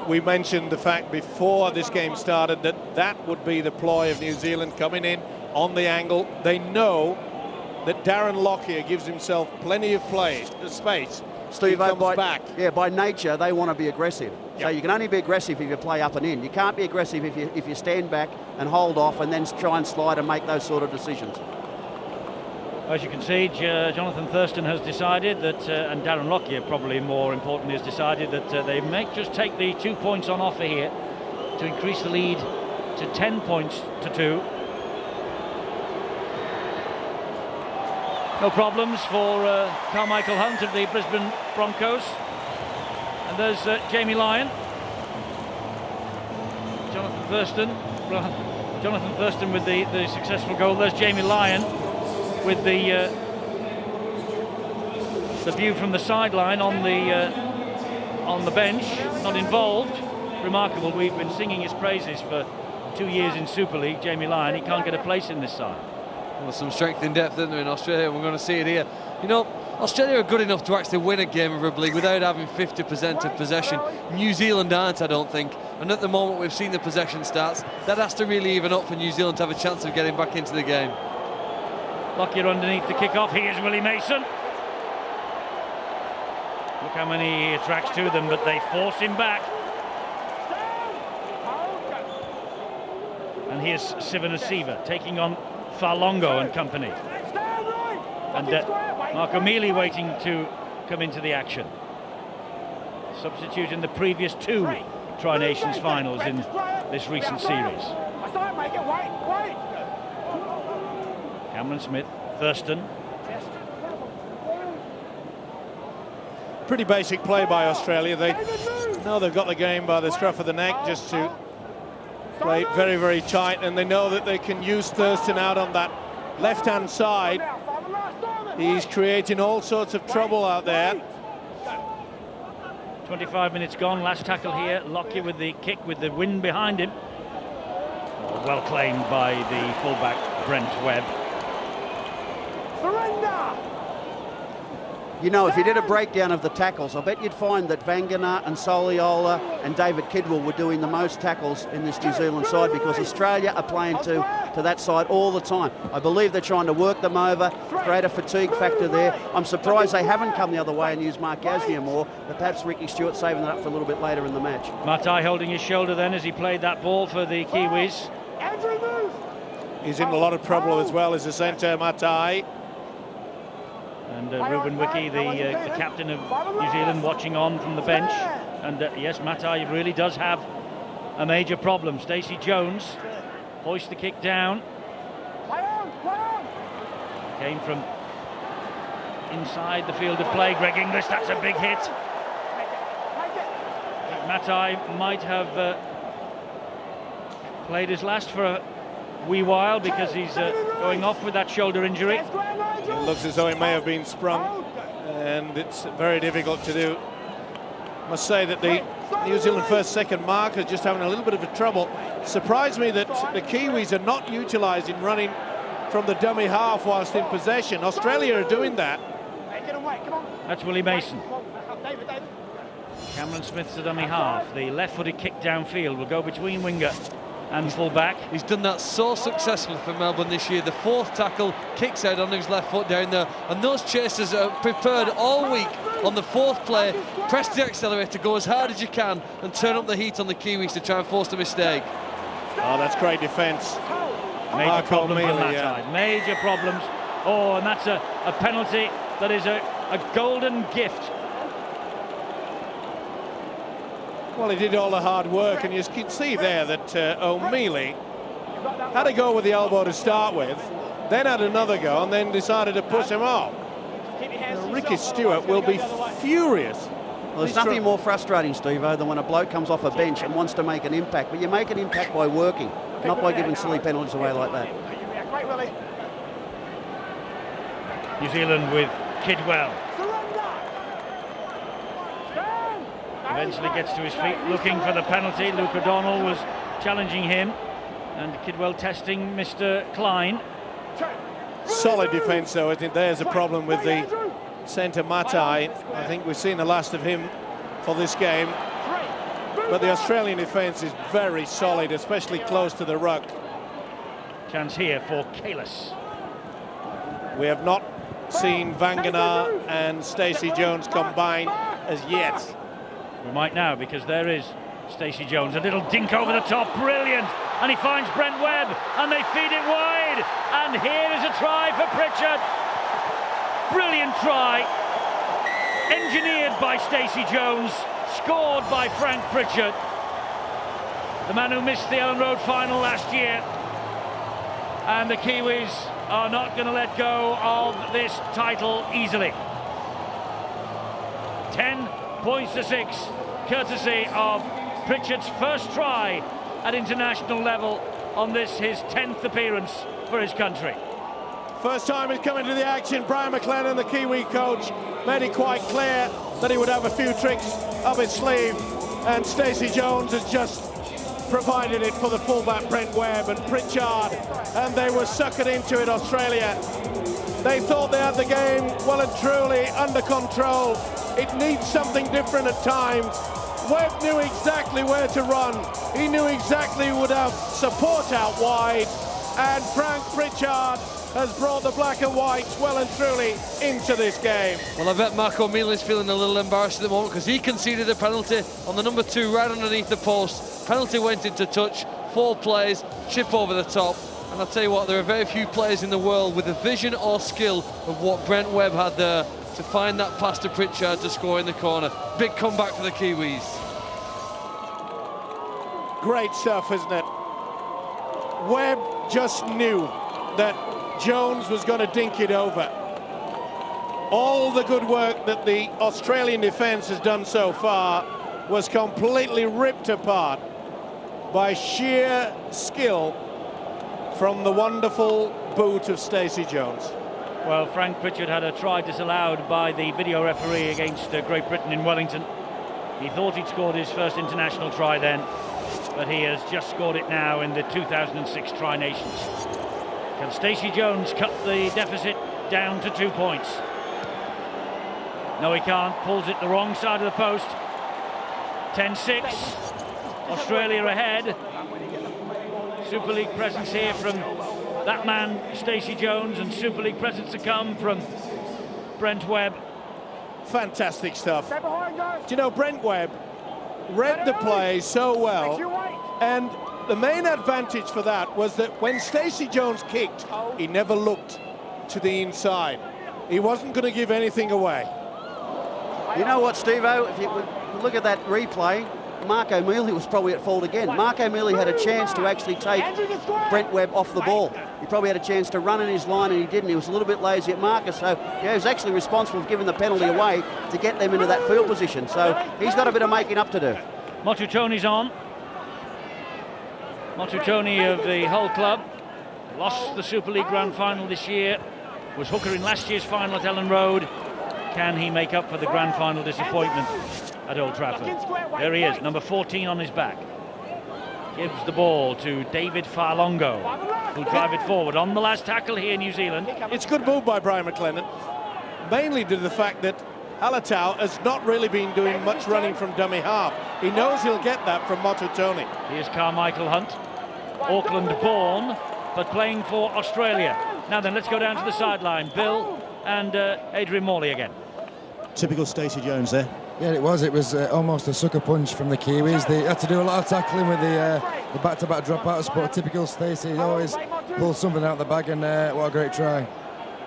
We mentioned the fact before this game started that would be the ploy of New Zealand coming in on the angle. They know that Darren Lockyer gives himself plenty of space. Steve, back. By nature, they want to be aggressive. Yep. So you can only be aggressive if you play up and in. You can't be aggressive if you stand back and hold off and then try and slide and make those sort of decisions. As you can see, Jonathan Thurston has decided that, and Darren Lockyer probably more importantly has decided that they may just take the 2 points on offer here to increase the lead to 10 points to 2. No problems for Carmichael Hunt of the Brisbane Broncos. And there's Jamie Lyon. Jonathan Thurston with the successful goal. There's Jamie Lyon with the view from the sideline on the bench, not involved. Remarkable. We've been singing his praises for 2 years in Super League. Jamie Lyon, he can't get a place in this side. Well, some strength in depth, isn't there, in Australia? We're going to see it here. You know, Australia are good enough to actually win a game of rugby league without having 50% of possession. New Zealand aren't, I don't think. And at the moment we've seen the possession stats. That has to really even up for New Zealand to have a chance of getting back into the game. Lockyer underneath the kick-off. Here's Willie Mason. Look how many he attracts to them, but they force him back. And here's Sivanasiva taking on Farlongo and company. And Marco Mealy waiting to come into the action. Substitute in the previous 2 Tri-Nations finals in this recent series. Cameron Smith, Thurston. Pretty basic play by Australia. They know they've got the game by the scruff of the neck, just to play very, very tight, and they know that they can use Thurston out on that left-hand side. He's creating all sorts of trouble out there. 25 minutes gone, last tackle here. Lockyer with the kick with the wind behind him. Well claimed by the fullback Brent Webb. You know, if you did a breakdown of the tackles, I bet you'd find that Vanganar and Soliola and David Kidwell were doing the most tackles in this New Zealand side, because Australia are playing to that side all the time. I believe they're trying to work them over, create a fatigue factor there. I'm surprised they haven't come the other way and used Mark Gasnier more, but perhaps Ricky Stewart saving that up for a little bit later in the match. Matai holding his shoulder then as he played that ball for the Kiwis. He's in a lot of trouble as well as the centre, Matai. And Ruben Wiki, the captain of New Zealand, watching on from the bench. And yes, Matai really does have a major problem. Stacey Jones hoists the kick down. Came from inside the field of play. Greg Inglis, that's a big hit. Matai might have played his last for a wee while because he's going off with that shoulder injury. It looks as though it may have been sprung, and it's very difficult to do. I must say that the New Zealand first-second marker is just having a little bit of a trouble. Surprised me that the Kiwis are not utilising running from the dummy half whilst in possession. Australia are doing that. That's Willie Mason. Cameron Smith's the dummy half. The left-footed kick downfield will go between winger and full back. He's done that so successfully for Melbourne this year. The 4th tackle, kicks out on his left foot down there, and those chasers are prepared all week on the 4th play. Press the accelerator, go as hard as you can, and turn up the heat on the Kiwis to try and force the mistake. Oh, that's great defence. Major problems on that side. Major problems. Oh, and that's a penalty that is a golden gift. Well, he did all the hard work, and you can see there that O'Mealy had to go with the elbow to start with, then had another go, and then decided to push him off. Ricky Stewart will be furious. Well, there's nothing more frustrating, Steve-O, than when a bloke comes off a bench and wants to make an impact. But you make an impact by working, not by giving silly penalties away like that. New Zealand with Kidwell. Eventually gets to his feet, looking for the penalty. Luke O'Donnell was challenging him, and Kidwell testing Mr. Klein. Solid defence, though. I think there's a problem with the centre Matai. I think we've seen the last of him for this game. But the Australian defence is very solid, especially close to the ruck. Chance here for Kalis. We have not seen Vangana and Stacey Jones combine as yet. We might now, because there is Stacey Jones. A little dink over the top, brilliant. And he finds Brent Webb, and they feed it wide. And here is a try for Pritchard. Brilliant try. Engineered by Stacey Jones, scored by Frank Pritchard. The man who missed the Ellen Road final last year. And the Kiwis are not going to let go of this title easily. 10 points to 6, courtesy of Pritchard's first try at international level on this, his 10th appearance for his country. First time he's come into the action. Brian McLennan, the Kiwi coach, made it quite clear that he would have a few tricks up his sleeve, and Stacey Jones has just provided it for the fullback Brent Webb and Pritchard, and they were suckered into it, Australia. They thought they had the game well and truly under control. It needs something different at times. Webb knew exactly where to run. He knew exactly he would have support out wide, and Frank Pritchard has brought the black and whites well and truly into this game. Well, I bet Mark O'Mealy is feeling a little embarrassed at the moment, because he conceded a penalty on the number 2 right underneath the post. Penalty went into touch, 4 plays, chip over the top. And I'll tell you what, there are very few players in the world with the vision or skill of what Brent Webb had there to find that pass to Pritchard to score in the corner. Big comeback for the Kiwis. Great stuff, isn't it? Webb just knew that Jones was going to dink it over. All the good work that the Australian defence has done so far was completely ripped apart by sheer skill from the wonderful boot of Stacey Jones. Well, Frank Pritchard had a try disallowed by the video referee against Great Britain in Wellington. He thought he'd scored his first international try then, but he has just scored it now in the 2006 Tri-Nations. Can Stacey Jones cut the deficit down to 2 points? No, he can't. Pulls it the wrong side of the post. 10-6. Australia ahead. Super League presence here from that man, Stacey Jones, and Super League presence to come from Brent Webb. Fantastic stuff. Do you know, Brent Webb read the play so well, and the main advantage for that was that when Stacey Jones kicked, he never looked to the inside. He wasn't going to give anything away. You know what, Steve-O, if you look at that replay, Mark O'Mealy was probably at fault again. Mark O'Mealy had a chance to actually take Brent Webb off the ball. He probably had a chance to run in his line, and he didn't. He was a little bit lazy at marker, so yeah, he was actually responsible for giving the penalty away to get them into that field position. So he's got a bit of making up to do. Motutoni's on. Motutoni of the Hull club lost the Super League Grand Final this year. Was hooker in last year's final at Ellen Road. Can he make up for the Grand Final disappointment at Old Trafford? There he is, number 14 on his back. Gives the ball to David Farlongo, who'll drive it forward on the last tackle here in New Zealand. It's a good move by Brian McLennan, mainly due to the fact that Halatau has not really been doing much running from dummy half. He knows he'll get that from Motutoni. Here's Carmichael Hunt. Auckland-born, but playing for Australia. Now then, let's go down to the sideline. Bill and Adrian Morley again. Typical Stacey Jones there. Yeah, it was. It was almost a sucker punch from the Kiwis. They had to do a lot of tackling with the back-to-back dropouts, but typical Stacey, he always pulls something out of the bag, and what a great try.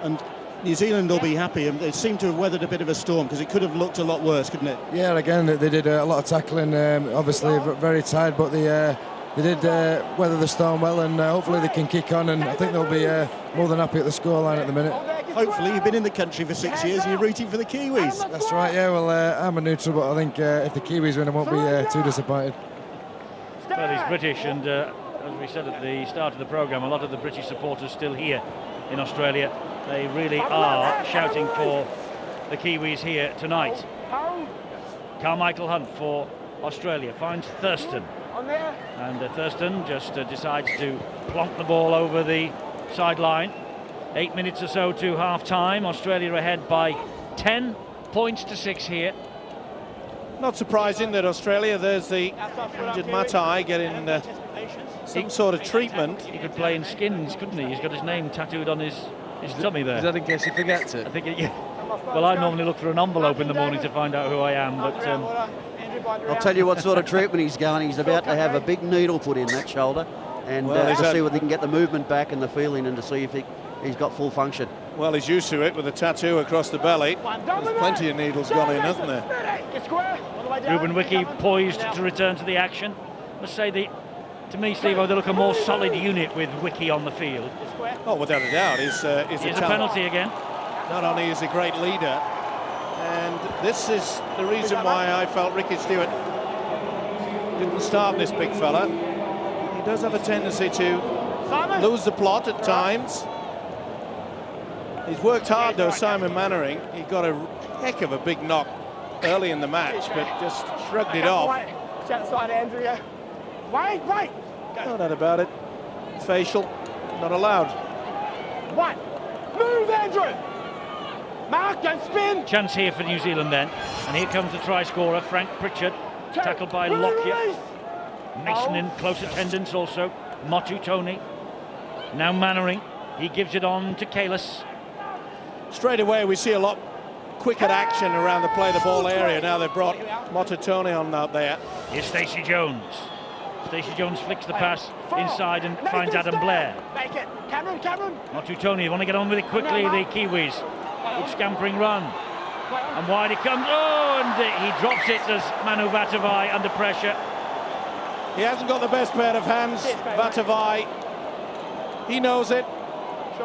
And New Zealand will be happy, and they seem to have weathered a bit of a storm, because it could have looked a lot worse, couldn't it? Yeah, again, they did a lot of tackling, obviously very tired, but they did weather the storm well, and hopefully they can kick on, and I think they'll be more than happy at the scoreline at the minute. Hopefully. You've been in the country for 6 years and you're rooting for the Kiwis. That's right, yeah. Well, I'm a neutral, but I think if the Kiwis win, I won't be too disappointed. Well, he's British, and as we said at the start of the programme, a lot of the British supporters still here in Australia. They really are shouting for the Kiwis here tonight. Carmichael Hunt for Australia finds Thurston, and Thurston just decides to plonk the ball over the sideline. 8 minutes or so to half-time. Australia ahead by 10 points to 6 here. Not surprising that Australia, there's the injured Matai getting some sort of treatment. He could play in skins, couldn't he? He's got his name tattooed on his tummy there. Is that in case he forgets it? I think yeah. Well, I normally look for an envelope in the morning to find out who I am, but I'll tell you what sort of treatment he's going. He's about to have a big needle put in that shoulder, and to see whether he can get the movement back and the feeling, and to see if he's got full function. Well, he's used to it with a tattoo across the belly. There's plenty of needles gone in, hasn't there? Ruben Wiki poised to return to the action. I must say, to me, Steve, they look a more solid unit with Wiki on the field. Oh, without a doubt, he's a penalty again. Not only is he a great leader, and this is the reason why I felt Ricky Stewart didn't start this big fella. He does have a tendency to lose the plot at times. He's worked hard though, Simon Mannering. He got a heck of a big knock early in the match, but just shrugged it off. No doubt about it. Facial, not allowed. Move, Andrew! Mark, don't spin! Chance here for New Zealand then. And here comes the try scorer, Frank Pritchard. Tackled by Lockyer. Mason in close attendance also. Motu Tony. Now Mannering. He gives it on to Kalis. Straight away we see a lot quicker action around the play the ball area. Now they've brought Mototone on out there. Here's Stacey Jones. Stacey Jones flicks the pass inside and finds Adam Blair. Cameron. Motutoni want to get on with it quickly, the Kiwis. Good scampering run. And wide it comes. Oh, and he drops it as Manu Vatuvei under pressure. He hasn't got the best pair of hands, Vatuvei. He knows it.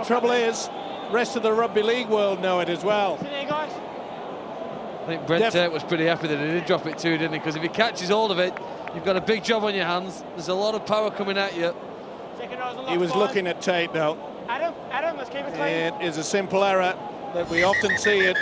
Trouble is, rest of the rugby league world know it as well. I think Brent Tate was pretty happy that he did drop it too, didn't he? Because if he catches hold of it, you've got a big job on your hands. There's a lot of power coming at you. He was looking at Tate though. Adam, let's keep it clean. It is a simple error that we often see at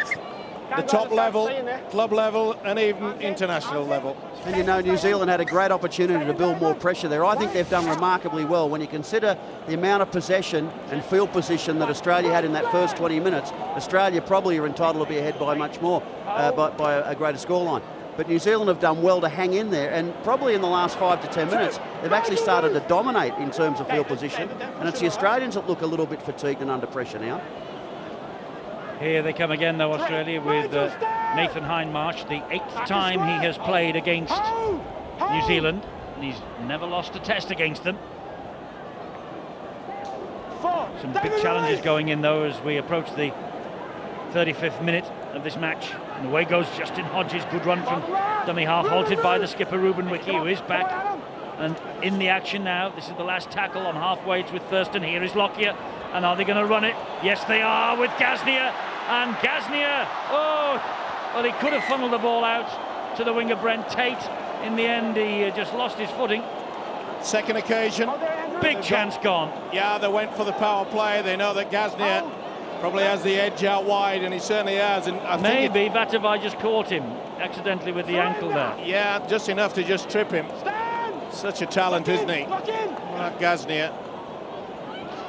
the top level, club level, and even international level. And you know, New Zealand had a great opportunity to build more pressure there. I think they've done remarkably well. When you consider the amount of possession and field position that Australia had in that first 20 minutes, Australia probably are entitled to be ahead by much more, by a greater scoreline. But New Zealand have done well to hang in there, and probably in the last 5 to 10 minutes, they've actually started to dominate in terms of field position. And it's the Australians that look a little bit fatigued and under pressure now. Here they come again, though, Australia, with Nathan Hindmarsh, the 8th time he has played against New Zealand. And he's never lost a test against them. Some big challenges going in, though, as we approach the 35th minute of this match. And away goes Justin Hodges. Good run from dummy half, halted by the skipper, Ruben Wiki, who is back and in the action now. This is the last tackle on halfway. It's with Thurston. Here is Lockyer. And are they going to run it? Yes, they are, with Gaznia. And Gaznia, oh, well, he could have funneled the ball out to the winger Brent Tate. In the end, he just lost his footing. Second occasion. Big chance gone. Yeah, they went for the power play. They know that Gaznia probably has the edge out wide, and he certainly has. And I maybe Vatuvei just caught him accidentally with the ankle there. Yeah, just enough to just trip him. Such a talent, isn't he? Mark Gaznia.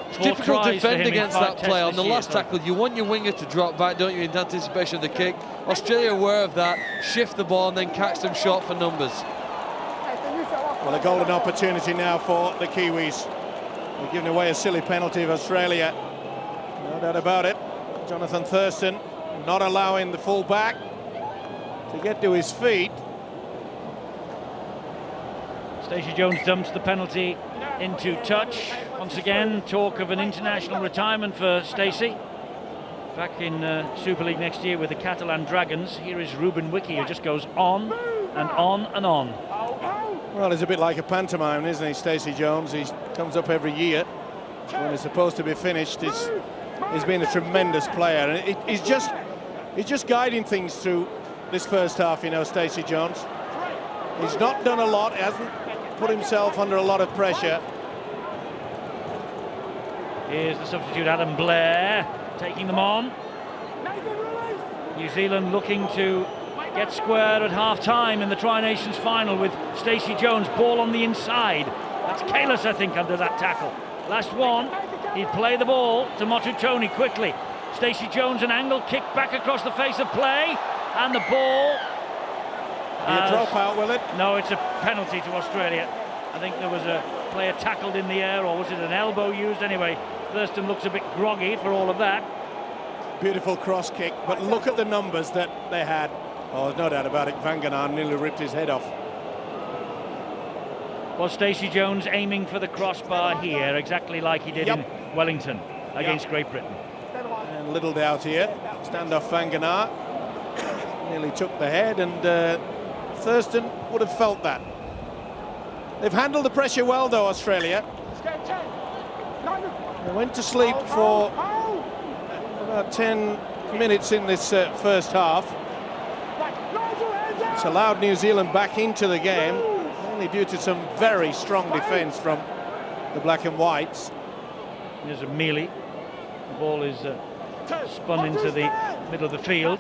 It's difficult to defend against that play. On the last tackle, you want your winger to drop back, don't you, in anticipation of the kick. Australia aware of that, shift the ball and then catch them short for numbers. Well, a golden opportunity now for the Kiwis. They're giving away a silly penalty of Australia. No doubt about it. Jonathan Thurston not allowing the full back to get to his feet. Stacey Jones dumps the penalty into touch. Once again, talk of an international retirement for Stacey. Back in Super League next year with the Catalan Dragons. Here is Ruben Wiki, who just goes on and on and on. Well, he's a bit like a pantomime, isn't he, Stacey Jones? He comes up every year when he's supposed to be finished. He's been a tremendous player, and he's just guiding things through this first half, you know, Stacey Jones. He's not done a lot, hasn't put himself under a lot of pressure. Here's the substitute Adam Blair taking them on. New Zealand looking to get square at half-time in the Tri-Nations final with Stacey Jones, ball on the inside. That's Kalis, I think, under that tackle. Last one, he'd play the ball to Motutoni quickly. Stacey Jones, an angle kick back across the face of play, and the ball... Be a dropout, will it? No, it's a penalty to Australia. I think there was a player tackled in the air, or was it an elbow used? Anyway, Thurston looks a bit groggy for all of that. Beautiful cross kick, but look at the numbers that they had. Oh, there's no doubt about it. Vanganar nearly ripped his head off. Was Stacey Jones aiming for the crossbar here, exactly like he did in Wellington against Great Britain? And little doubt here. Standoff Vanganar nearly took the head, and Thurston would have felt that. They've handled the pressure well, though, Australia. They went to sleep for about 10 minutes in this first half. It's allowed New Zealand back into the game, only due to some very strong defence from the black and whites. There's a melee. The ball is spun into the middle of the field.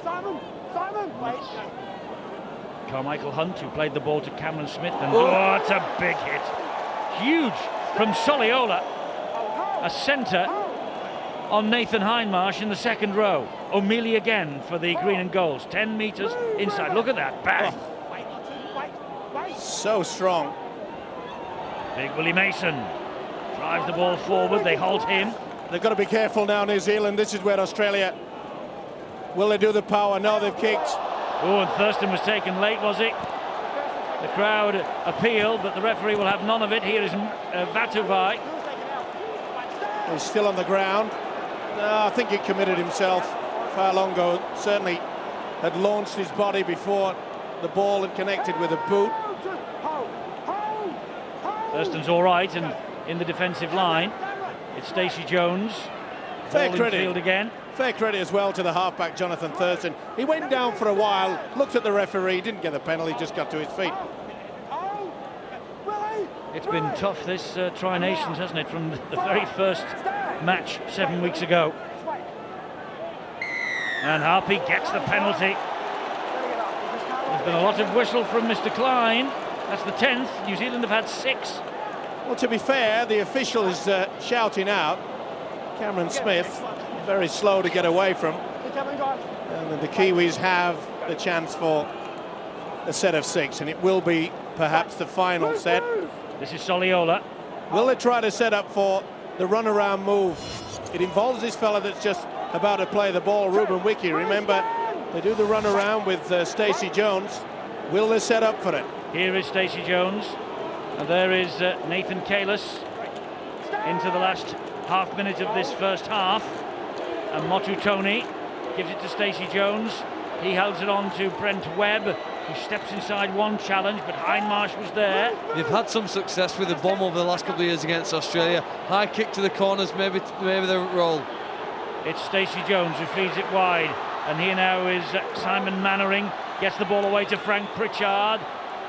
Carmichael Hunt, who played the ball to Cameron Smith, and oh, it's a big hit. Huge from Soliola. A centre on Nathan Hindmarsh in the second row. O'Mealy again for the green and golds. 10 metres inside. Look at that. Bang. Oh. So strong. Big Willie Mason drives the ball forward. They halt him. They've got to be careful now, New Zealand. This is where Australia... Will they do the power? No, they've kicked. Oh, and Thurston was taken late, was he? The crowd appealed, but the referee will have none of it. Here is Vatuvai. He's still on the ground. No, I think he committed himself. Failongo certainly had launched his body before the ball had connected with a boot. Thurston's all right, and in the defensive line, it's Stacey Jones. Fair ball credit. in field again. Fair credit as well to the halfback, Jonathan Thurston. He went down for a while, looked at the referee, didn't get the penalty, just got to his feet. It's been tough, this Tri-Nations, hasn't it, from the very first match 7 weeks ago. And Harpy gets the penalty. There's been a lot of whistle from Mr. Klein. That's the 10th. New Zealand have had 6. Well, to be fair, the official is shouting out. Cameron Smith, very slow to get away from. And the Kiwis have the chance for a set of 6, and it will be perhaps the final set. This is Soliola. Will they try to set up for the run-around move? It involves this fella that's just about to play the ball, Ruben Wiki. Remember, they do the run-around with Stacey Jones. Will they set up for it? Here is Stacey Jones, and there is Nathan Kalis into the last half minute of this first half. And Motutoni gives it to Stacey Jones. He holds it on to Brent Webb, who steps inside one challenge, but Hindmarsh was there. They've had some success with the bomb over the last couple of years against Australia. High kick to the corners, maybe the roll. It's Stacey Jones who feeds it wide, and here now is Simon Mannering, gets the ball away to Frank Pritchard.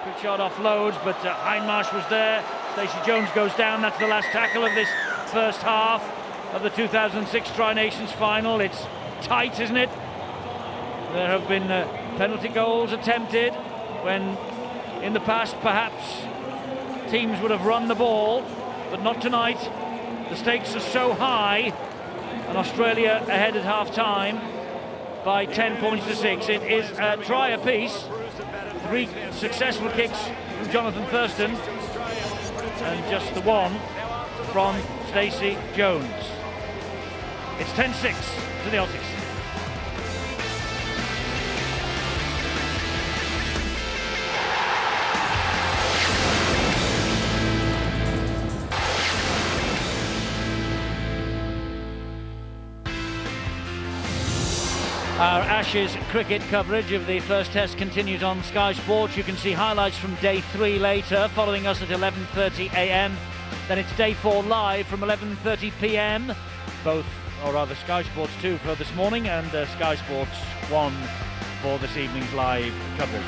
Pritchard offloads, but Hindmarsh was there. Stacey Jones goes down. That's the last tackle of this first half of the 2006 Tri-Nations final. It's tight, isn't it? There have been penalty goals attempted when in the past perhaps teams would have run the ball, but not tonight. The stakes are so high, and Australia ahead at half-time by 10 points to 6. It is a try apiece. 3 successful kicks from Jonathan Thurston, and just the one from Stacey Jones. It's 10-6 to the Aussies. Our Ashes cricket coverage of the first test continues on Sky Sports. You can see highlights from day 3 later, following us at 11:30 a.m. Then it's day 4 live from 11:30 p.m. Both, or rather Sky Sports 2 for this morning and Sky Sports 1 for this evening's live coverage.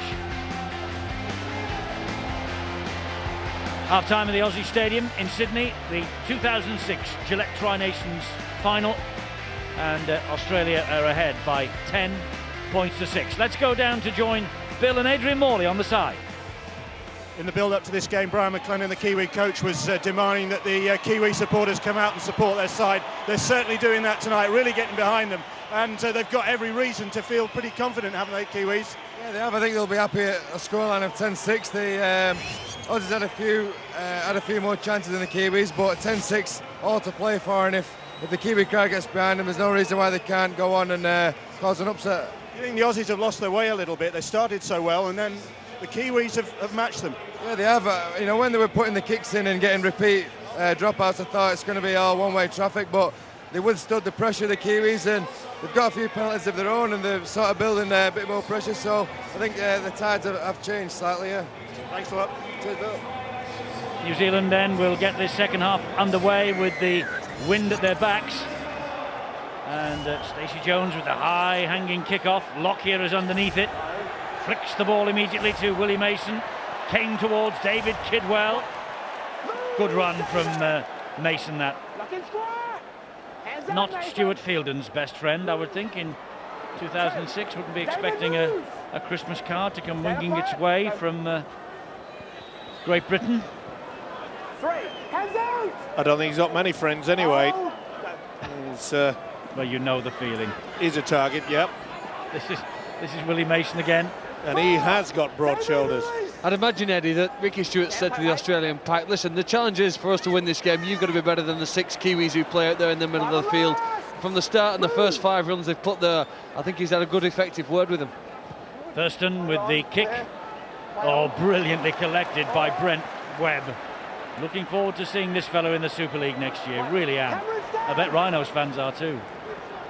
Half time in the Aussie Stadium in Sydney, the 2006 Gillette Tri-Nations final. And Australia are ahead by 10 points to 6. Let's go down to join Bill and Adrian Morley on the side. In the build-up to this game, Brian McLennan, the Kiwi coach, was demanding that the Kiwi supporters come out and support their side. They're certainly doing that tonight, really getting behind them. And they've got every reason to feel pretty confident, haven't they, Kiwis? Yeah, they have. I think they'll be happy at a scoreline of 10-6. The Aussies had a few more chances than the Kiwis, but 10-6 all to play for. And if the Kiwi crowd gets behind them, there's no reason why they can't go on and cause an upset. You think the Aussies have lost their way a little bit? They started so well, and then the Kiwis have matched them. Yeah, they have. You know, when they were putting the kicks in and getting repeat dropouts, I thought it's going to be all one-way traffic, but they withstood the pressure of the Kiwis, and they've got a few penalties of their own, and they're sort of building a bit more pressure, so I think the tides have changed slightly, yeah. Thanks a lot. Cheers, Bill. New Zealand then will get this second half underway with the wind at their backs. And Stacey Jones with the high hanging kick-off. Lockyer is underneath it. Flicks the ball immediately to Willie Mason. Came towards David Kidwell. Good run from Mason, that. Not Stuart Fielden's best friend, I would think, in 2006. Wouldn't be expecting a Christmas card to come winging its way from Great Britain. I don't think he's got many friends anyway. He's, well, you know the feeling. He's a target, yep. This is Willie Mason again. And he has got broad shoulders. I'd imagine, Eddie, that Ricky Stewart said to the Australian pack, listen, the challenge is for us to win this game, you've got to be better than the 6 Kiwis who play out there in the middle of the field. From the start and the first 5 runs they've put there, I think he's had a good, effective word with them. Thurston with the kick. Oh, brilliantly collected by Brent Webb. Looking forward to seeing this fellow in the Super League next year, really am. I bet Rhinos fans are too.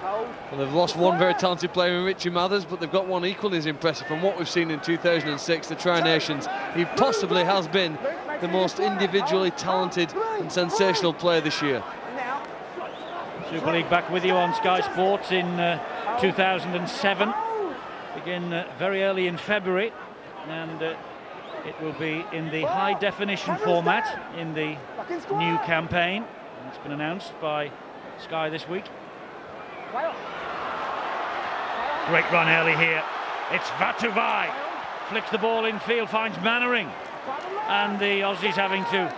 Well, they've lost one very talented player in Richie Mathers, but they've got one equally as impressive from what we've seen in 2006, the Tri-Nations. He possibly has been the most individually talented and sensational player this year. Super League back with you on Sky Sports in 2007. Begin very early in February, and it will be in the high definition format in the new campaign. It's been announced by Sky this week. Great run early here. It's Vatuvai. Flicks the ball in field, finds Mannering. And the Aussies having to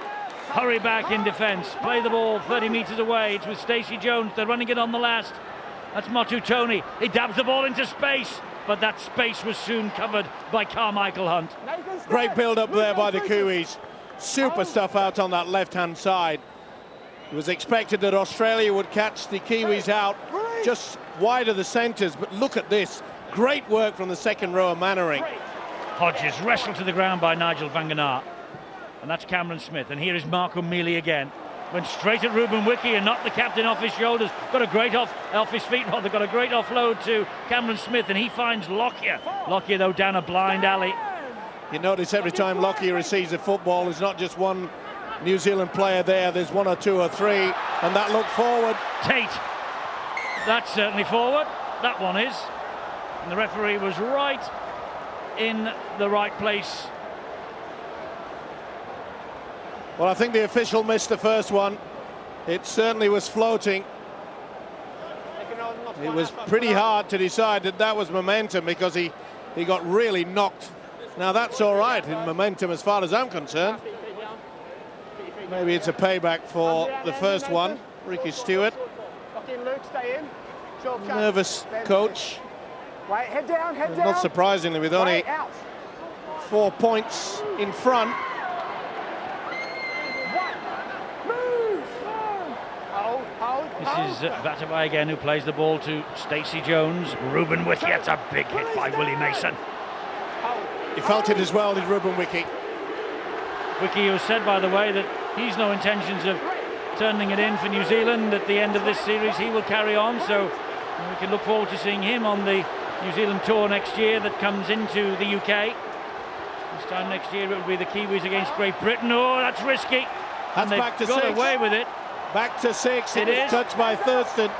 hurry back in defence. Play the ball 30 metres away. It's with Stacey Jones. They're running it on the last. That's Motu Tony. He dabs the ball into space, but that space was soon covered by Carmichael Hunt. Great build-up there by the Kiwis. Super stuff out on that left-hand side. It was expected that Australia would catch the Kiwis out just wide of the centres, but look at this. Great work from the second rower, Mannering. Hodges wrestled to the ground by Nigel Vangenaar. And that's Cameron Smith. And here is Mark O'Mealy again. Went straight at Ruben Wiki and knocked the captain off his shoulders. Got a great off his feet, rather. Got a great offload to Cameron Smith, and he finds Lockyer. Lockyer, though, down a blind alley. You notice every time Lockyer receives a football, there's not just one New Zealand player there. There's 1 or 2 or 3. And that look forward. Tate. That's certainly forward. That one is. And the referee was right in the right place. Well, I think the official missed the first one. It certainly was floating. It was pretty hard to decide that that was momentum because he got really knocked. Now that's all right in momentum as far as I'm concerned. Maybe it's a payback for the first one. Ricky Stewart. Nervous coach. Not surprisingly, with only 4 points in front. This is Vatavai again, who plays the ball to Stacey Jones. Ruben Wiki, that's a big hit by Willie Mason. He felt it as well, did Ruben Wiki. Wiki, who said, by the way, that he's no intentions of turning it in for New Zealand at the end of this series. He will carry on, so we can look forward to seeing him on the New Zealand tour next year that comes into the UK. This time next year it will be the Kiwis against Great Britain. Oh, that's risky. That's back to got 6. Away with it. Back to 6. It is touched by Thurston.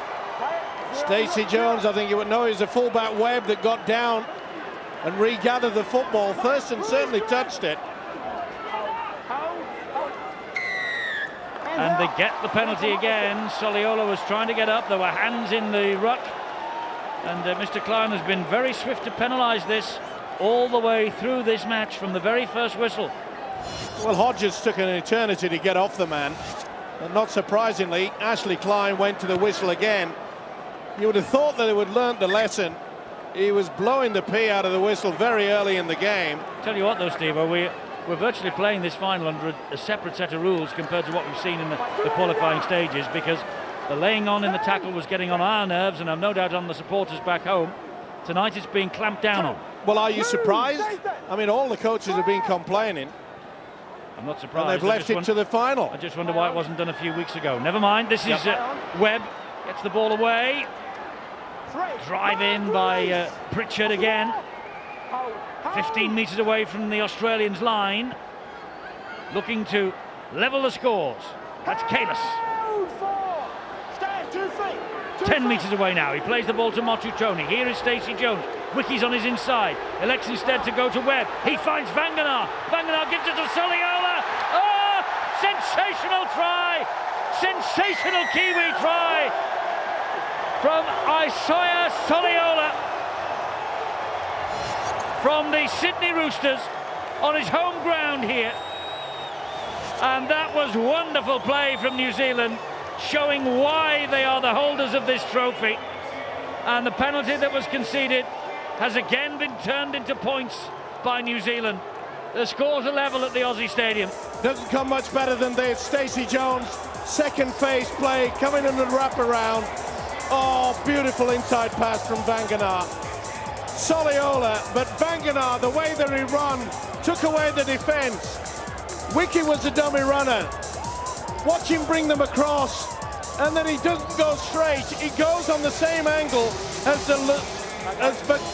Stacey Jones, I think you would know, is a fullback. Webb that got down and regathered the football. Thurston certainly touched it. And they get the penalty again. Soliola was trying to get up. There were hands in the ruck. And Mr. Klein has been very swift to penalise this all the way through this match from the very first whistle. Well, Hodges took an eternity to get off the man. And not surprisingly, Ashley Klein went to the whistle again. You would have thought that he would learn the lesson. He was blowing the pea out of the whistle very early in the game. Tell you what though, Steve, we're virtually playing this final under a separate set of rules compared to what we've seen in the qualifying stages, because the laying on in the tackle was getting on our nerves, and I've no doubt on the supporters back home. Tonight it's being clamped down on. Well, are you surprised? I mean, all the coaches have been complaining. I'm not surprised. And they've left it to the final. I just wonder why it wasn't done a few weeks ago. Never mind. This is Webb. Gets the ball away. Drive in by Pritchard again. 15 metres away from the Australians' line. Looking to level the scores. That's Kalis. 10 metres away now. He plays the ball to Motutoni. Here is Stacey Jones. Wiki's on his inside. Elects instead to go to Webb. He finds Vanganar. Vanganar gives it to Soliola. Oh! Sensational try! Sensational Kiwi try from Isaiah Soliola from the Sydney Roosters on his home ground here. And that was wonderful play from New Zealand, showing why they are the holders of this trophy. And the penalty that was conceded has again been turned into points by New Zealand. The scores are level at the Aussie Stadium. Doesn't come much better than this. Stacey Jones, second phase play, coming in the wraparound. Oh, beautiful inside pass from Vanganar. Soliola, but Vanganar, the way that he run, took away the defence. Wiki was a dummy runner. Watch him bring them across, and then he doesn't go straight. He goes on the same angle as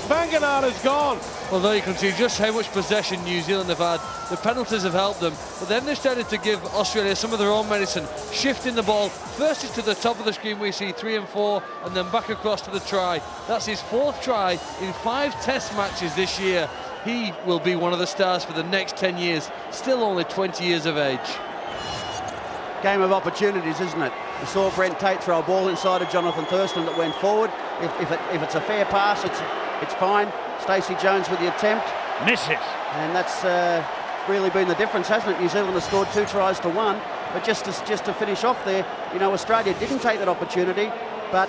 Vanganar has gone. Well, there you can see just how much possession New Zealand have had. The penalties have helped them, but then they started to give Australia some of their own medicine, shifting the ball. First is to the top of the screen, we see 3 and 4, and then back across to the try. That's his 4th try in 5 test matches this year. He will be one of the stars for the next 10 years, still only 20 years of age. Game of opportunities, isn't it? We saw Brent Tate throw a ball inside of Jonathan Thurston that went forward. If it's a fair pass, it's fine. Stacey Jones with the attempt. Misses. And that's really been the difference, hasn't it? New Zealand has scored 2 tries to 1. But just to finish off there, you know, Australia didn't take that opportunity, but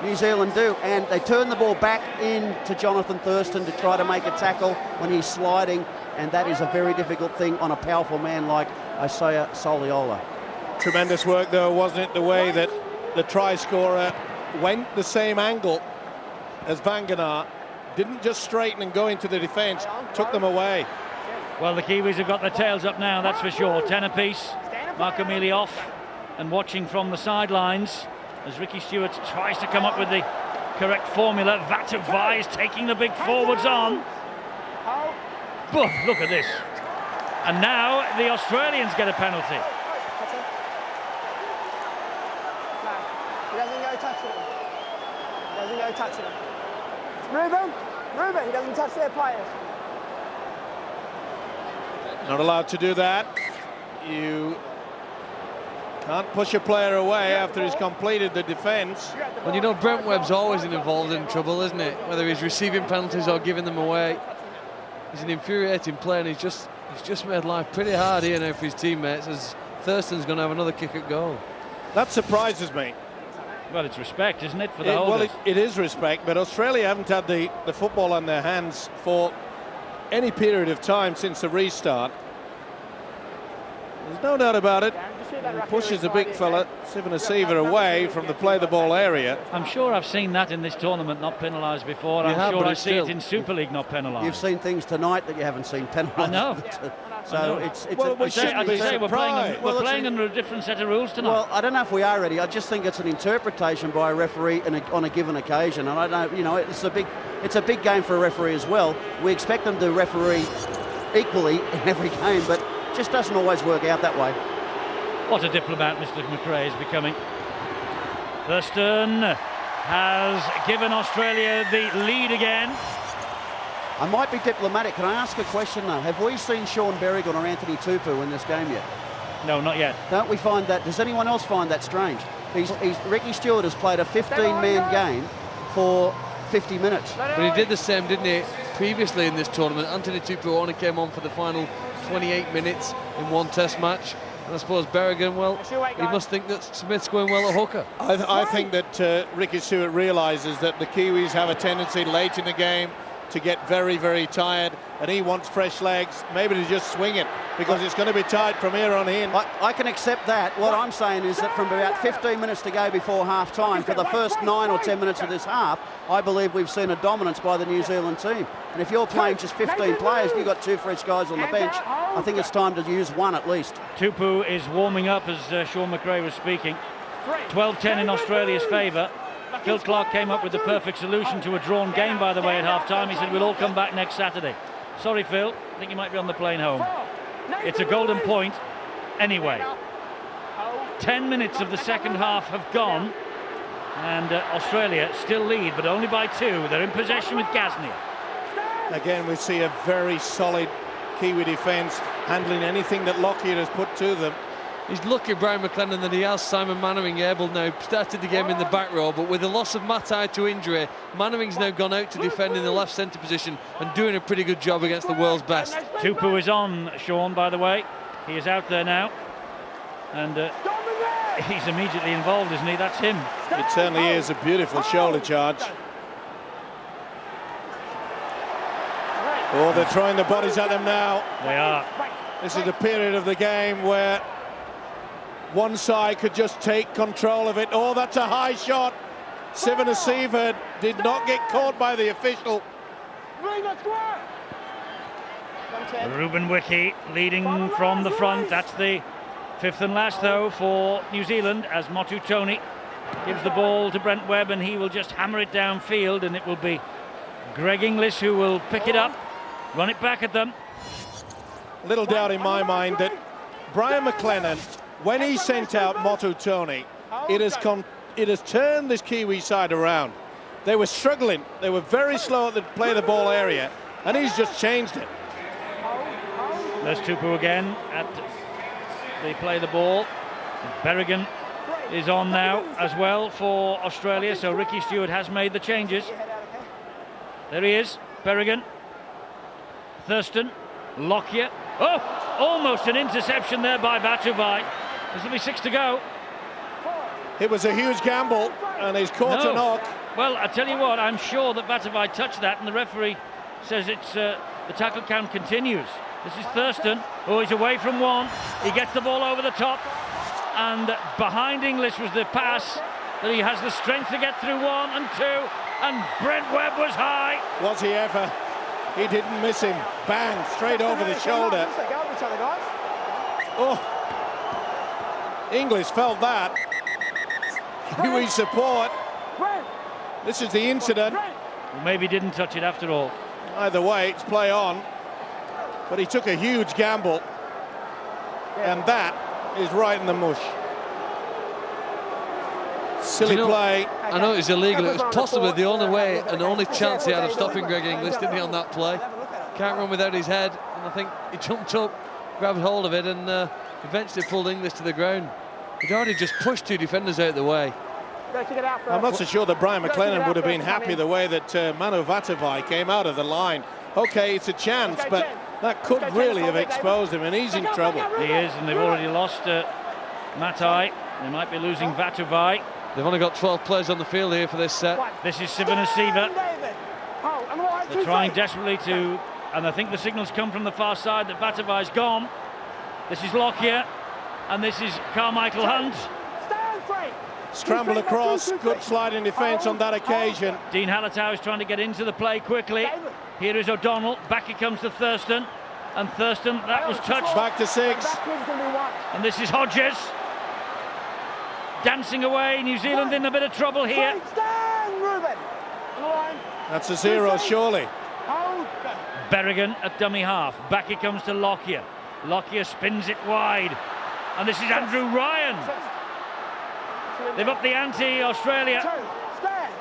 New Zealand do. And they turn the ball back in to Jonathan Thurston to try to make a tackle when he's sliding. And that is a very difficult thing on a powerful man like Isaiah Soliola. Tremendous work, though, wasn't it? The way that the try scorer went the same angle as Vanganar, didn't just straighten and go into the defence, took them away. Well, the Kiwis have got their tails up now, that's for sure. 10 apiece. Mark O'Mealy off and watching from the sidelines as Ricky Stewart tries to come up with the correct formula. Vatuvai is taking the big forwards on. But look at this. And now the Australians get a penalty. He doesn't go touching him. He doesn't go touching him. Ruben, he doesn't touch their players. Not allowed to do that. You can't push a player away after he's completed the defence. Well, you know, Brent Webb's always involved in trouble, isn't it? Whether he's receiving penalties or giving them away. He's an infuriating player, and he's just made life pretty hard here now for his teammates, as Thurston's going to have another kick at goal. That surprises me. Well, it's respect, isn't it, for the holders? Well, it is respect, but Australia haven't had the football on their hands for any period of time since the restart. There's no doubt about it. He pushes the big fella, Sivanasiva, away from the play the ball area. I'm sure I've seen that in this tournament not penalised before. You I'm have, sure but I it's see it still- in Super League not penalised. You've seen things tonight that you haven't seen penalised. I know. So I know. it's Well, we I'd say, shouldn't be we're surprised. playing under a different set of rules tonight. Well, I don't know if we are ready. I just think it's an interpretation by a referee on a given occasion, and I don't. You know, it's a big game for a referee as well. We expect them to referee equally in every game, but it just doesn't always work out that way. What a diplomat Mr. McRae is becoming. Thurston has given Australia the lead again. I might be diplomatic. Can I ask a question though? Have we seen Sean Berrigan or Anthony Tupou in this game yet? No, not yet. Don't we find that? Does anyone else find that strange? Ricky Stewart has played a 15-man game for 50 minutes. But he did the same, didn't he, previously in this tournament? Anthony Tupou only came on for the final 28 minutes in one test match. And I suppose Berrigan, well, he must think that Smith's going well at hooker. I think that Ricky Stewart realises that the Kiwis have a tendency late in the game to get very, very tired, and he wants fresh legs, maybe to just swing it, because it's going to be tight from here on in. I can accept that. What I'm saying is that from about 15 minutes to go before half-time, for the first 9 or 10 minutes of this half, I believe we've seen a dominance by the New Zealand team. And if you're playing just 15 players, you've got 2 fresh guys on the bench, I think it's time to use one at least. Tupou is warming up as Sean McRae was speaking. 12-10 in Australia's favour. Phil Clark came up with the perfect solution to a drawn game, by the way, at half-time. He said, we'll all come back next Saturday. Sorry, Phil. I think you might be on the plane home. It's a golden point anyway. 10 minutes of the second half have gone, and Australia still lead, but only by 2. They're in possession with Gasnier. Again, we see a very solid Kiwi defence, handling anything that Lockyer has put to them. He's lucky, Brian McLennan, that he has Simon Mannering able now. Started the game in the back row, but with the loss of Matai to injury, Mannering's now gone out to defend in the left centre position and doing a pretty good job against the world's best. Tupou is on, Sean, by the way. He is out there now. And he's immediately involved, isn't he? That's him. It certainly is a beautiful shoulder charge. Oh, they're throwing the bodies at them now. They are. This is a period of the game where one side could just take control of it. Oh, that's a high shot. Sivanasiva did not get caught by the official. Ruben Wiki leading from the front. That's the 5th and last, though, for New Zealand, as Motu Tony gives the ball to Brent Webb, and he will just hammer it downfield, and it will be Greg Inglis who will pick it up, run it back at them. Little doubt in my mind that Brian McLennan, when he sent out Motu Tony, it has turned this Kiwi side around. They were struggling. They were very slow at the play the ball area, and he's just changed it. There's Tupou again at the play the ball. Berrigan is on now as well for Australia, so Ricky Stewart has made the changes. There he is, Berrigan, Thurston, Lockyer. Oh, almost an interception there by Vatuvai. There's only 6 to go. It was a huge gamble, and he's caught a knock. Well, I tell you what, I'm sure that Vatuvai touched that, and the referee says it's the tackle count continues. This is Thurston. Oh, he's away from one. He gets the ball over the top, and behind Inglis was the pass that he has the strength to get through 1 and 2, and Brent Webb was high. Was he ever? He didn't miss him. Bang, straight over the shoulder. Oh, Inglis felt that. Kiwi support. This is the incident. Well, maybe didn't touch it after all. Either way, it's play on. But he took a huge gamble. And that is right in the mush. Silly play. I know it's illegal. It was possibly the only way and only chance he had of stopping Greg Inglis, didn't he, on that play? Can't run without his head, and I think he jumped up, grabbed hold of it, and eventually pulled Inglis to the ground. He'd already just pushed 2 defenders out of the way. I'm not so sure that Brian McLennan would have been happy the way that Manu Vatuvai came out of the line. Okay, it's a chance, but that could really have exposed him, and he's in trouble. He is, and they've already lost Matai. They might be losing Vatuvai. They've only got 12 players on the field here for this set. This is Sivanasiva. They're trying desperately to, and I think the signals come from the far side that Vatuvai's gone. This is Lockyer. And this is Carmichael Hunt. Scramble across, good sliding defence on that occasion. Dean Hallertau is trying to get into the play quickly. Here is O'Donnell, back he comes to Thurston. And Thurston, that was touched. Back to 6. And this is Hodges. Dancing away, New Zealand in a bit of trouble here. That's a 0, surely. Berrigan at dummy half. Back he comes to Lockyer. Lockyer spins it wide. And this is Andrew Ryan. They've upped the ante, Australia.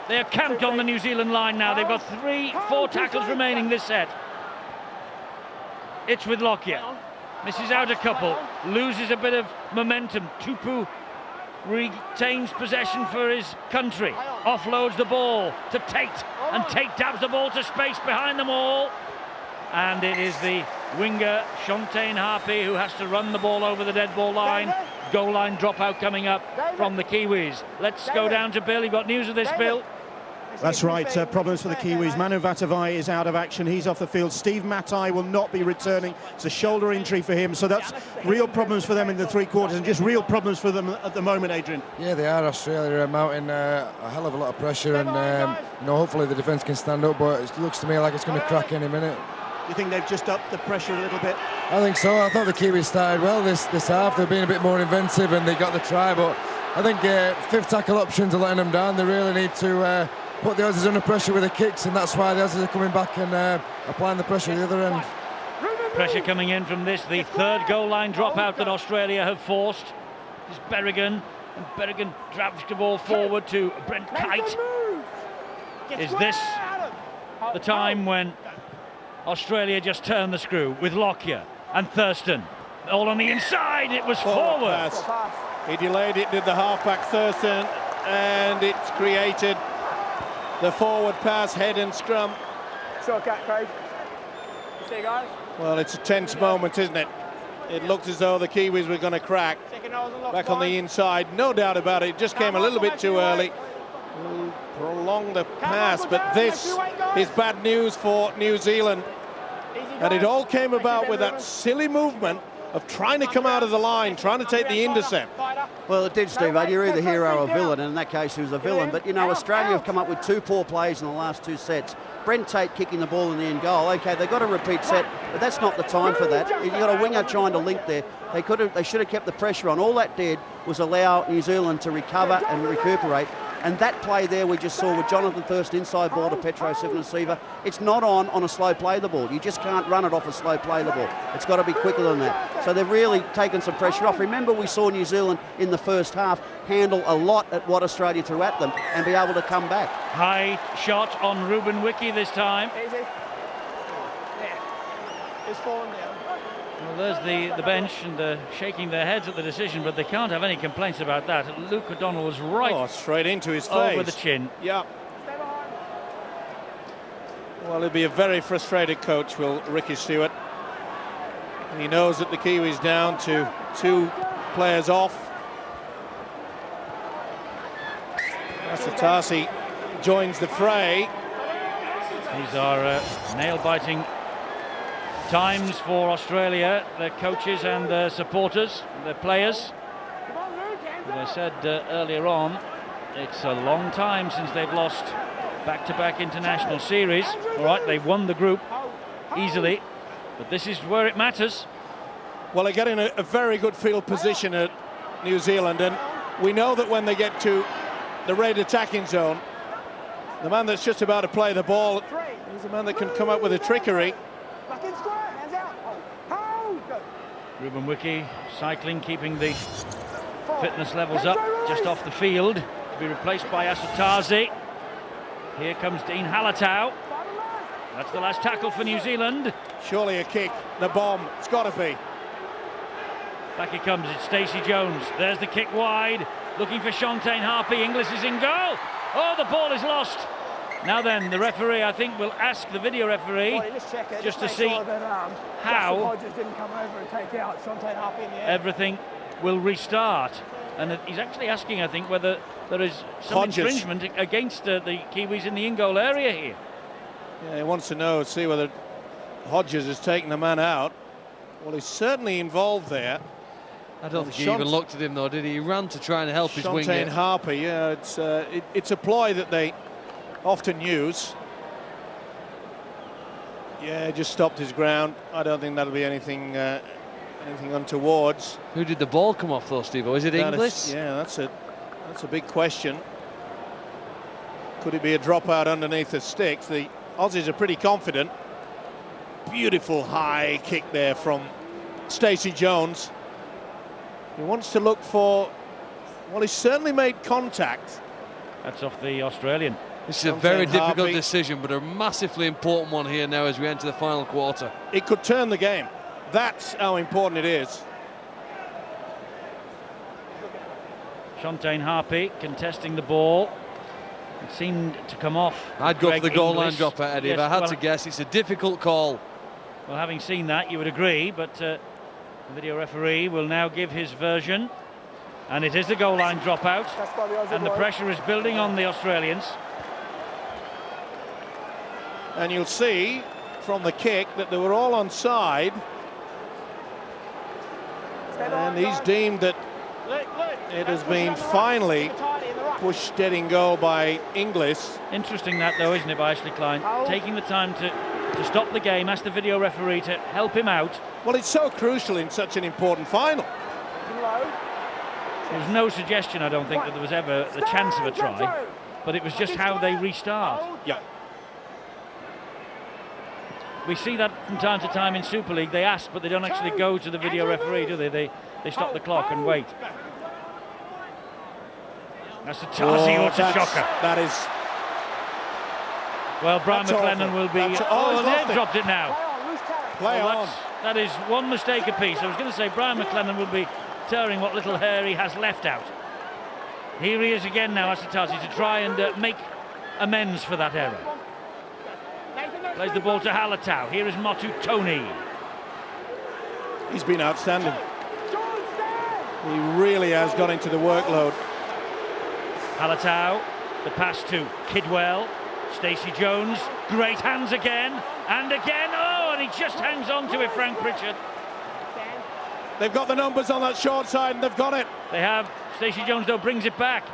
They are camped on the New Zealand line now. They've got 4 tackles remaining this set. It's with Lockyer. Misses out a couple. Loses a bit of momentum. Tupu retains possession for his country. Offloads the ball to Tate. And Tate dabs the ball to space behind them all. And it is the winger, Shontaine Harpy, who has to run the ball over the dead ball line. Goal line dropout coming up from the Kiwis. Let's go down to Bill. You've got news of this, Bill? That's right, problems for the Kiwis. Manu Vatuvei is out of action, he's off the field. Steve Matai will not be returning. It's a shoulder injury for him, so that's real problems for them in the 3 quarters, and just real problems for them at the moment, Adrian. Yeah, they are. Australia are mounting a hell of a lot of pressure, and hopefully the defence can stand up, but it looks to me like it's going to crack any minute. You think they've just upped the pressure a little bit? I think so. I thought the Kiwis started well this half. They've been a bit more inventive and they got the try, but I think 5th tackle options are letting them down. They really need to put the Aussies under pressure with the kicks, and that's why the Aussies are coming back and applying the pressure at the other end. Pressure coming in from this, the 3rd goal line dropout that Australia have forced. This is Berrigan, and Berrigan drives the ball forward to Brent Kite. Is this the time when Australia just turned the screw with Lockyer and Thurston? All on the inside, it was forward. Pass. He delayed it, did the halfback Thurston, and it's created the forward pass, head and scrum. Short cat, Craig. You see, guys? Well, it's a tense moment, isn't it? It looked as though the Kiwis were going to crack. Back on the inside, no doubt about it. It just came a little bit too early. Prolong the pass, but this is bad news for New Zealand. And it all came about with that silly movement of trying to come out of the line, trying to take the intercept. Well, it did, Steve. You're either hero or villain, and in that case, he was a villain. But, you know, Australia have come up with 2 poor plays in the last 2 sets. Brent Tate kicking the ball in the end goal. OK, they've got a repeat set, but that's not the time for that. You've got a winger trying to link there. They should have kept the pressure on. All that did was allow New Zealand to recover and recuperate. And that play there we just saw with Jonathan Thurston inside ball to Petro Civoniceva, it's not on a slow play the ball. You just can't run it off a slow play the ball. It's got to be quicker than that. So they've really taken some pressure off. Remember, we saw New Zealand in the first half handle a lot at what Australia threw at them and be able to come back. High shot on Ruben Wiki this time. Easy. Yeah. It's falling down. Well, there's the bench and shaking their heads at the decision, but they can't have any complaints about that. Luke O'Donnell was right straight into his face. Over the chin. Yeah. Well, he'll be a very frustrated coach, will Ricky Stewart. He knows that the Kiwis down to 2 players off. Asotasi joins the fray. These are nail-biting times for Australia, their coaches and their supporters, their players. As I said earlier on, it's a long time since they've lost back-to-back international series. All right, they won the group easily, but this is where it matters. Well, they're getting a very good field position at New Zealand, and we know that when they get to the red attacking zone, the man that's just about to play the ball is the man that can come up with a trickery. Ruben Wiki cycling, keeping the fitness levels up just off the field, to be replaced by Asotasi. Here comes Dean Hallertau. That's the last tackle for New Zealand. Surely a kick, the bomb, it's got to be. Back he comes, it's Stacey Jones. There's the kick wide, looking for Shontaine Harpy. Inglis is in goal. Oh, the ball is lost. Now then, the referee, I think, will ask the video referee just to see how everything will restart. And he's actually asking, I think, whether there is some infringement against the Kiwis in the in-goal area here. Yeah, he wants to know, see whether Hodges has taken the man out. Well, he's certainly involved there. I don't think he even looked at him though, did he? He ran to try and help his wing. Shantae Harpy, yeah, it's a ploy that they often use. Yeah, just stopped his ground. I don't think that'll be anything untowards. Who did the ball come off though, Steve? Is it Inglis? Yeah, that's a big question. Could it be a dropout underneath the sticks? The Aussies are pretty confident. Beautiful high kick there from Stacey Jones. He wants to look for, well, he's certainly made contact. That's off the Australian. This is a very difficult decision, but a massively important one here now as we enter the final quarter. It could turn the game. That's how important it is. Shantae Harpy contesting the ball. It seemed to come off. I'd go Greg for the goal line Inglis. dropper, Eddie. Yes, if I had to guess, it's a difficult call. Well, having seen that, you would agree, but the video referee will now give his version. And it is the goal line dropout. And the pressure is building on the Australians. And you'll see from the kick that they were all onside. And he's deemed that it has been finally pushed dead in goal by Inglis. Interesting that though, isn't it, by Ashley Klein? Taking the time to stop the game, ask the video referee to help him out. Well, it's so crucial in such an important final. There was no suggestion, I don't think, that there was ever the chance of a try, but it was just how they restart. Yeah. We see that from time to time in Super League. They ask, but they don't actually go to the video referee, do they? They stop the clock and wait. That's a Tazi or shocker. That is. Well, Brian McLennan will be. Oh, they've dropped it now. Play on. That is one mistake apiece. I was going to say Brian McLennan will be tearing what little hair he has left out. Here he is again now, Asatazi, to try and make amends for that error. Plays the ball to Halatau. Here is Motu Tony. He's been outstanding. He really has got into the workload. Halatau, the pass to Kidwell. Stacey Jones, great hands again, and again. Oh, and he just hangs on to it, Frank Pritchard. They've got the numbers on that short side, and they've got it. They have. Stacey Jones, though, brings it back.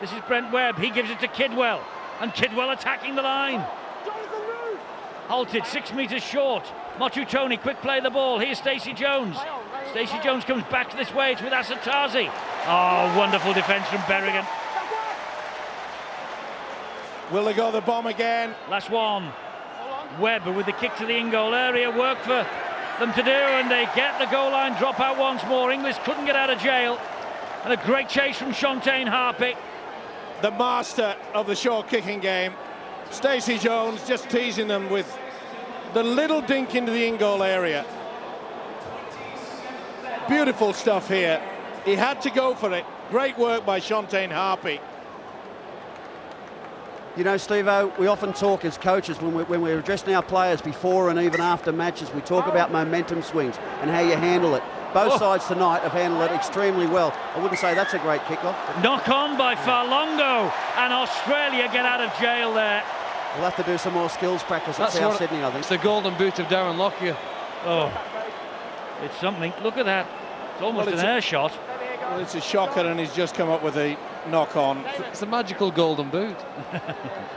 This is Brent Webb. He gives it to Kidwell, and Kidwell attacking the line. Halted 6 meters short. Motu Tony, quick play the ball. Here's Stacey Jones. Stacey Jones comes back this way. It's with Asatazi. Oh, wonderful defence from Berrigan. Will they go the bomb again? Last one. Webb with the kick to the in-goal area. Work for them to do, and they get the goal line dropout once more. Inglis couldn't get out of jail. And a great chase from Shantae Harpy. The master of the short kicking game. Stacey Jones just teasing them with the little dink into the in-goal area. Beautiful stuff here. He had to go for it. Great work by Shantae Harpy. You know, Steve-O, we often talk as coaches when we're addressing our players before and even after matches, we talk about momentum swings and how you handle it. Both sides tonight have handled it extremely well. I wouldn't say that's a great kickoff. Knock on by Farlongo, and Australia get out of jail there. We'll have to do some more skills practice at South Sydney, I think. It's the golden boot of Darren Lockyer. Oh, it's something. Look at that. It's almost an air shot. Well, it's a shocker, and he's just come up with a knock on. It's a magical golden boot.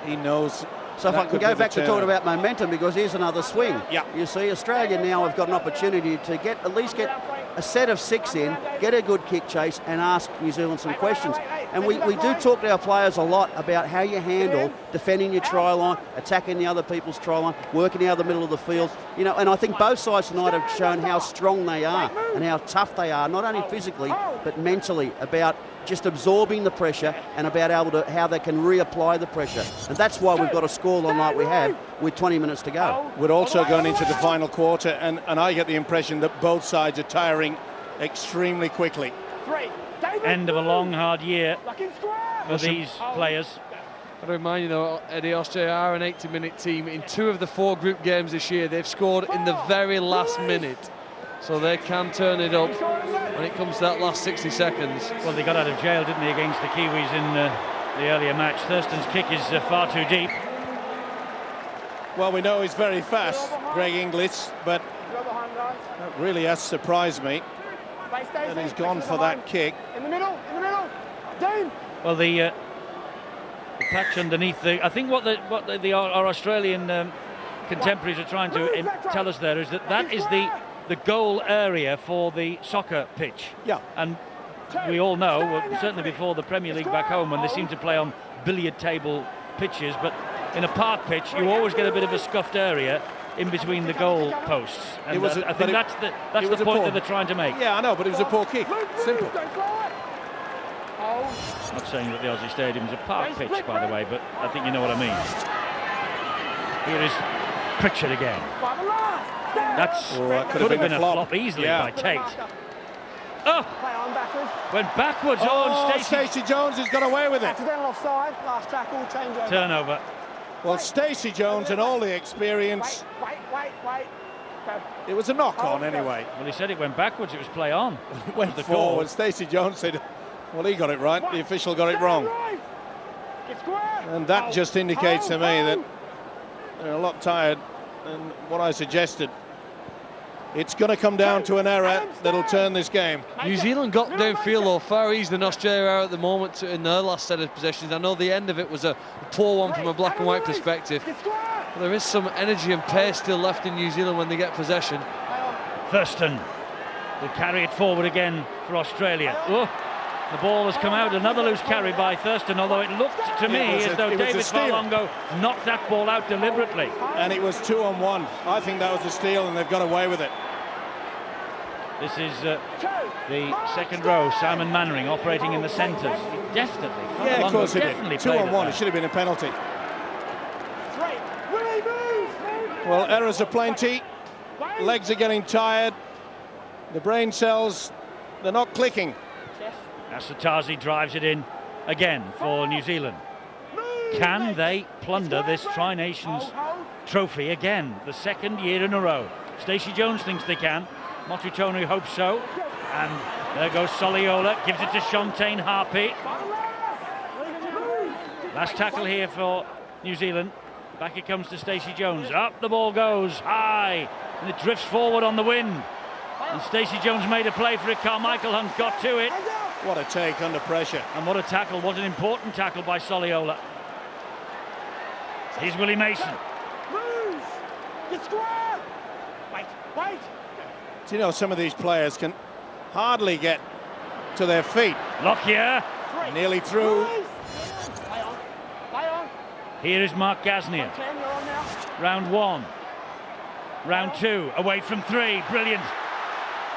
He knows. So if I can go back to talking about momentum, because here's another swing. Yeah. You see, Australia now have got an opportunity to at least get a set of 6 in, get a good kick chase, and ask New Zealand some questions. And we do talk to our players a lot about how you handle defending your try line, attacking the other people's try line, working out the middle of the field. You know, and I think both sides tonight have shown how strong they are and how tough they are, not only physically but mentally, about just absorbing the pressure and about how they can reapply the pressure. And that's why we've got a scoreline like we had with 20 minutes to go. We're also going into the final quarter, and I get the impression that both sides are tiring extremely quickly. End of a long, hard year for these players. I remind you, though, Eddie, Australia are an 80-minute team. In 2 of the 4 group games this year, they've scored in the very last minute. So they can turn it up when it comes to that last 60 seconds. Well, they got out of jail, didn't they, against the Kiwis in the earlier match. Thurston's kick is far too deep. Well, we know he's very fast, Greg Inglis, but that really has surprised me. And he's gone for that kick. In the middle, Dean. Well, the patch underneath I think what our Australian contemporaries are trying to tell us there is that is the goal area for the soccer pitch. Yeah. And we all know, well, certainly before the Premier League back home, when they seem to play on billiard table pitches, but in a park pitch, you always get a bit of a scuffed area in between the goal posts. And I think that's the point that they're trying to make. Yeah, I know, but it was a poor kick. Simple. I'm not saying that the Aussie Stadium's a park pitch, by the way, but I think you know what I mean. Here is Pritchard again. That could have been a flop easily by Tate. Oh! Went backwards. Oh, and Stacey Jones has got away with it. Accidental offside. Last tackle, change over. Turnover. Well, Stacey Jones and all the experience. Wait. Go. It was a knock-on anyway. Well, he said it went backwards. It was play on. It went forward. Stacey Jones said, well, he got it right. The official got it wrong. And that just indicates to me that they're a lot tired. And what I suggested, it's going to come down to an error that'll turn this game. New Zealand got downfield though far easier than Australia are at the moment in their last set of possessions. I know the end of it was a poor one from a black and white perspective. But there is some energy and pace still left in New Zealand when they get possession. Thurston will carry it forward again for Australia. Oh, the ball has come out. Another loose carry by Thurston, although it looked to me as though David Farlongo knocked that ball out deliberately. And it was 2-on-1. I think that was a steal, and they've got away with it. This is the second row. Simon Mannering operating in the centres. Definitely. Yeah, of course it did. 2-on-1. It should have been a penalty. Well, errors are plenty. Legs are getting tired. The brain cells, they're not clicking. Asatazi drives it in again for New Zealand. Can they plunder this Tri-Nations trophy again? The second year in a row. Stacey Jones thinks they can. Motutonu hopes so. And there goes Soliola. Gives it to Shontaine Harpy. Last tackle here for New Zealand. Back it comes to Stacey Jones. Up the ball goes high. And it drifts forward on the wind. And Stacey Jones made a play for it. Carmichael Hunt got to it. What a take under pressure. And what a tackle. What an important tackle by Soliola. Here's Willie Mason. Get square. Wait. Do you know some of these players can hardly get to their feet? Lockyer. Nearly through. Play on. Here is Mark Gasnier. Round one. Round two. Away from three. Brilliant.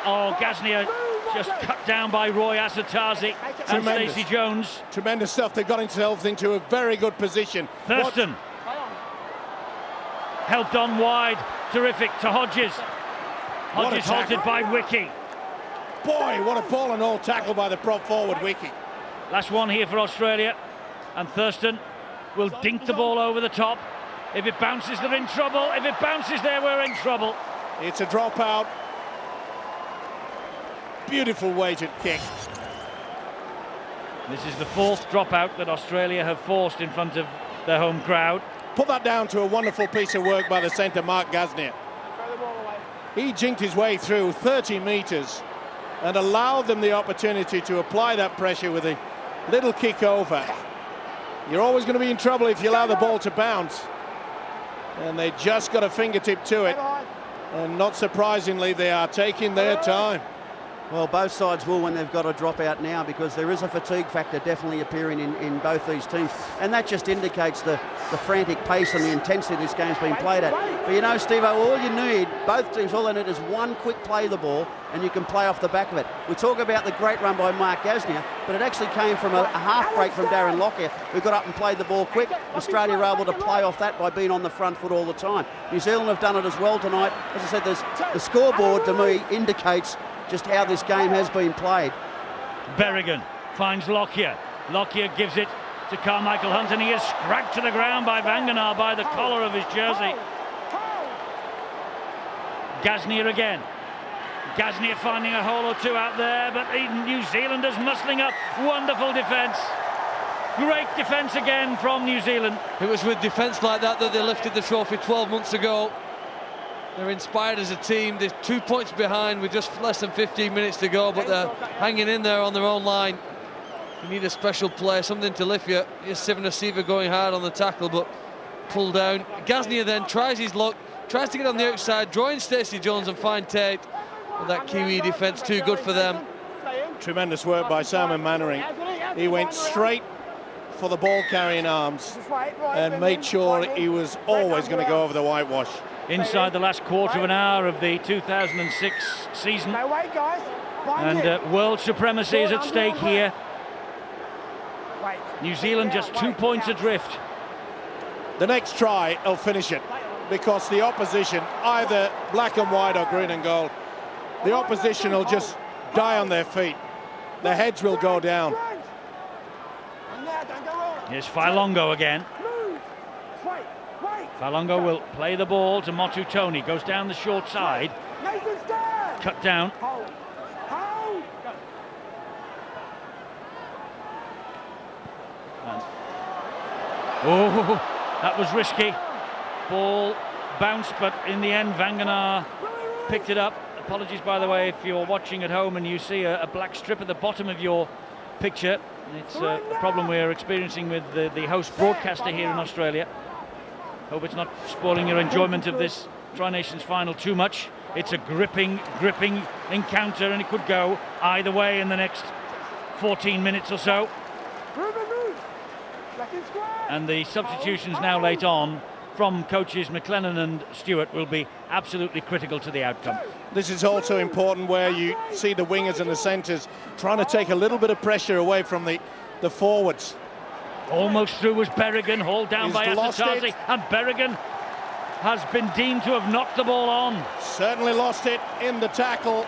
Oh, Gasnier just cut down by Roy Asatazi and Stacey Jones. Tremendous stuff. They got themselves into a very good position. Thurston. Helped on wide. Terrific to Hodges. Hodges halted by Wiki. Boy, what a ball and all tackle by the prop forward, Wiki. Last one here for Australia. And Thurston will dink the ball over the top. If it bounces, they're in trouble. If it bounces there, we're in trouble. It's a dropout. Beautiful weighted kick. This is the fourth dropout that Australia have forced in front of their home crowd. Put that down to a wonderful piece of work by the centre, Mark Gasnier. He jinked his way through 30 metres and allowed them the opportunity to apply that pressure with a little kick over. You're always going to be in trouble if you allow the ball to bounce. And they just got a fingertip to it. And not surprisingly, they are taking their time. Well, both sides will when they've got a drop out now, because there is a fatigue factor definitely appearing in both these teams. And that just indicates the frantic pace and the intensity this game's been played at. But you know, Steve, all you need, both teams, all they need is one quick play of the ball and you can play off the back of it. We talk about the great run by Mark Gasnier, but it actually came from a half break from Darren Lockyer, who got up and played the ball quick. Australia were able to play off that by being on the front foot all the time. New Zealand have done it as well tonight. As I said, the scoreboard to me indicates just how this game has been played. Berrigan finds Lockyer. Lockyer gives it to Carmichael Hunt, and he is scragged to the ground by Vanganar by the collar of his jersey. Gasnier again. Gasnier finding a hole or two out there, but New Zealanders muscling up. Wonderful defence. Great defence again from New Zealand. It was with defence like that they lifted the trophy 12 months ago. They're inspired as a team. They're 2 points behind with just less than 15 minutes to go, but they're hanging in there on their own line. You need a special play, something to lift you. Here's Sivan Asiva going hard on the tackle, but pulled down. Gasnier then tries his luck, tries to get on the outside, drawing Stacey Jones and find Tate. But that Kiwi defence too good for them. Tremendous work by Simon Mannering. He went straight for the ball carrying arms and made sure he was always going to go over the whitewash. Inside the last quarter of an hour of the 2006 season. And world supremacy is at stake here. New Zealand just 2 points adrift. The next try will finish it, because the opposition, either black and white or green and gold, the opposition will just die on their feet. Their heads will go down. Here's Failongo again. Failongo will play the ball to Motu Tony. Goes down the short side. Cut down. Oh, that was risky. Ball bounced, but in the end, Wangenaar picked it up. Apologies, by the way, if you're watching at home and you see a black strip at the bottom of your picture. It's a problem we're experiencing with the host broadcaster here in Australia. Hope it's not spoiling your enjoyment of this Tri-Nations final too much. It's a gripping encounter, and it could go either way in the next 14 minutes or so. And the substitutions now late on from coaches McLennan and Stewart will be absolutely critical to the outcome. This is also important, where you see the wingers and the centres trying to take a little bit of pressure away from the forwards. Almost through was Berrigan, hauled down He's by Asatasi, and Berrigan has been deemed to have knocked the ball on. Certainly lost it in the tackle,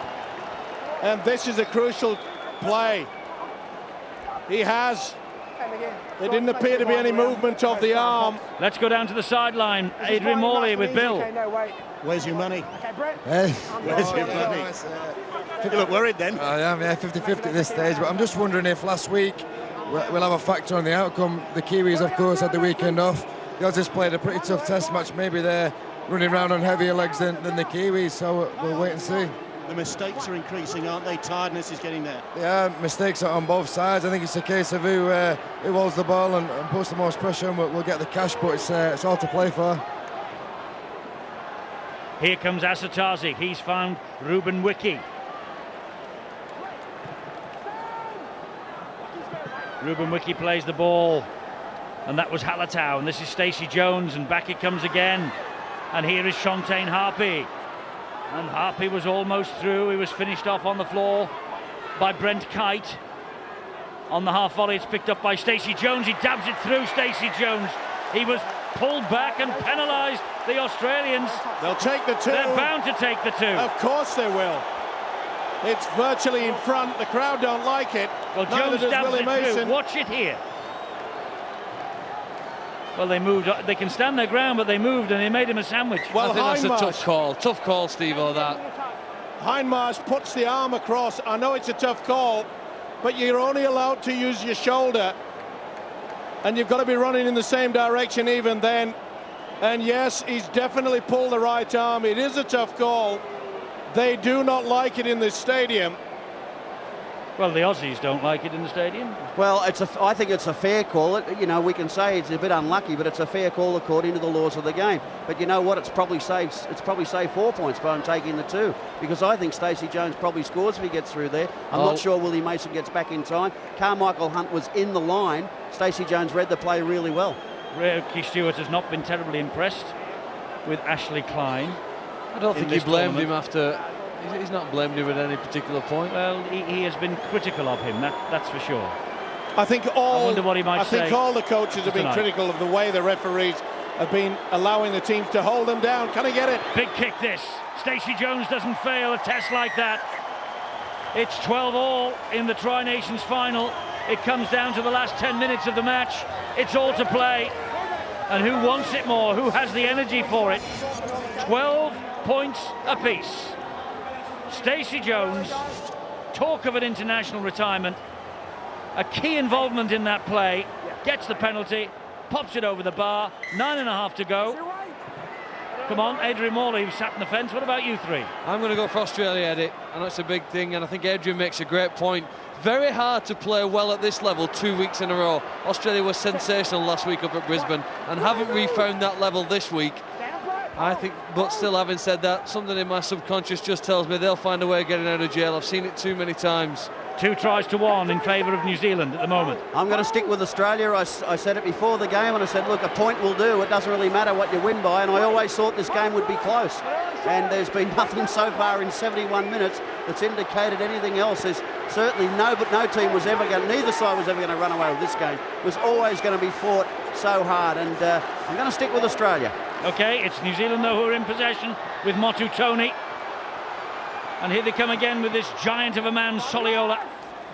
and this is a crucial play. He has. There didn't appear to be any movement of the arm. Let's go down to the sideline. Adrian Morley with Bill. Where's your money? Hey. Where's your money? You look worried then. I am, yeah, 50-50 at this stage, but I'm just wondering if last week we'll have a factor on the outcome. The Kiwis, of course, had the weekend off. The Aussies played a pretty tough test match. Maybe they're running around on heavier legs than the Kiwis, so we'll wait and see. The mistakes are increasing, aren't they? Tiredness is getting there. Yeah, mistakes are on both sides. I think it's a case of who holds the ball and puts the most pressure, and we'll get the cash, but it's all to play for. Here comes Asatasi. He's found Ruben Wiki. Ruben Wiki plays the ball, and that was Halatau, and this is Stacey Jones, and back it comes again. And here is Shontane Harpy. And Harpy was almost through. He was finished off on the floor by Brent Kite. On the half volley, it's picked up by Stacey Jones. He dabs it through. Stacey Jones. He was pulled back and penalised. The Australians. They'll take the two. They're bound to take the two. Of course they will. It's virtually in front. The crowd don't like it. Well, Jones dabs it through. Watch it here. Well, they moved. They can stand their ground, but they moved and they made him a sandwich. Well, I think that's a tough call. Tough call, Steve-O, that. Hindmarsh puts the arm across. I know it's a tough call, but you're only allowed to use your shoulder, and you've got to be running in the same direction even then. And yes, he's definitely pulled the right arm. It is a tough call. They do not like it in this stadium. Well, the Aussies don't like it in the stadium. Well, I think it's a fair call. We can say it's a bit unlucky, but it's a fair call according to the laws of the game. But you know what? It's probably saved 4 points by him taking the two, because I think Stacey Jones probably scores if he gets through there. I'm not sure Willie Mason gets back in time. Carmichael Hunt was in the line. Stacey Jones read the play really well. Ricky Stewart has not been terribly impressed with Ashley Klein. I don't think he blamed him after. He's not blamed him at any particular point. Well, he has been critical of him, that's for sure. I think I wonder what he might say. I think all the coaches have been critical of the way the referees have been allowing the teams to hold them down. Can he get it? Big kick this. Stacey Jones doesn't fail a test like that. It's 12-all in the Tri-Nations final. It comes down to the last 10 minutes of the match. It's all to play. And who wants it more? Who has the energy for it? 12 points apiece. Stacey Jones, talk of an international retirement, a key involvement in that play, gets the penalty, pops it over the bar, 9.5 to go. Come on, Adrian Morley, who sat on the fence. What about you three? I'm going to go for Australia, Eddie. I know it's a big thing, and I think Adrian makes a great point. Very hard to play well at this level 2 weeks in a row. Australia was sensational last week up at Brisbane and haven't refound that level this week. I think, but still, having said that, something in my subconscious just tells me they'll find a way of getting out of jail. I've seen it too many times. 2 tries to 1 in favour of New Zealand at the moment. I'm going to stick with Australia. I said it before the game, and I said, look, a point will do. It doesn't really matter what you win by, and I always thought this game would be close. And there's been nothing so far in 71 minutes that's indicated anything else. There's certainly no team was ever going, neither side was ever going to run away with this game. It was always going to be fought so hard, and I'm going to stick with Australia. Okay, it's New Zealand, though, who are in possession with Motu Tony. And here they come again with this giant of a man, Soliola.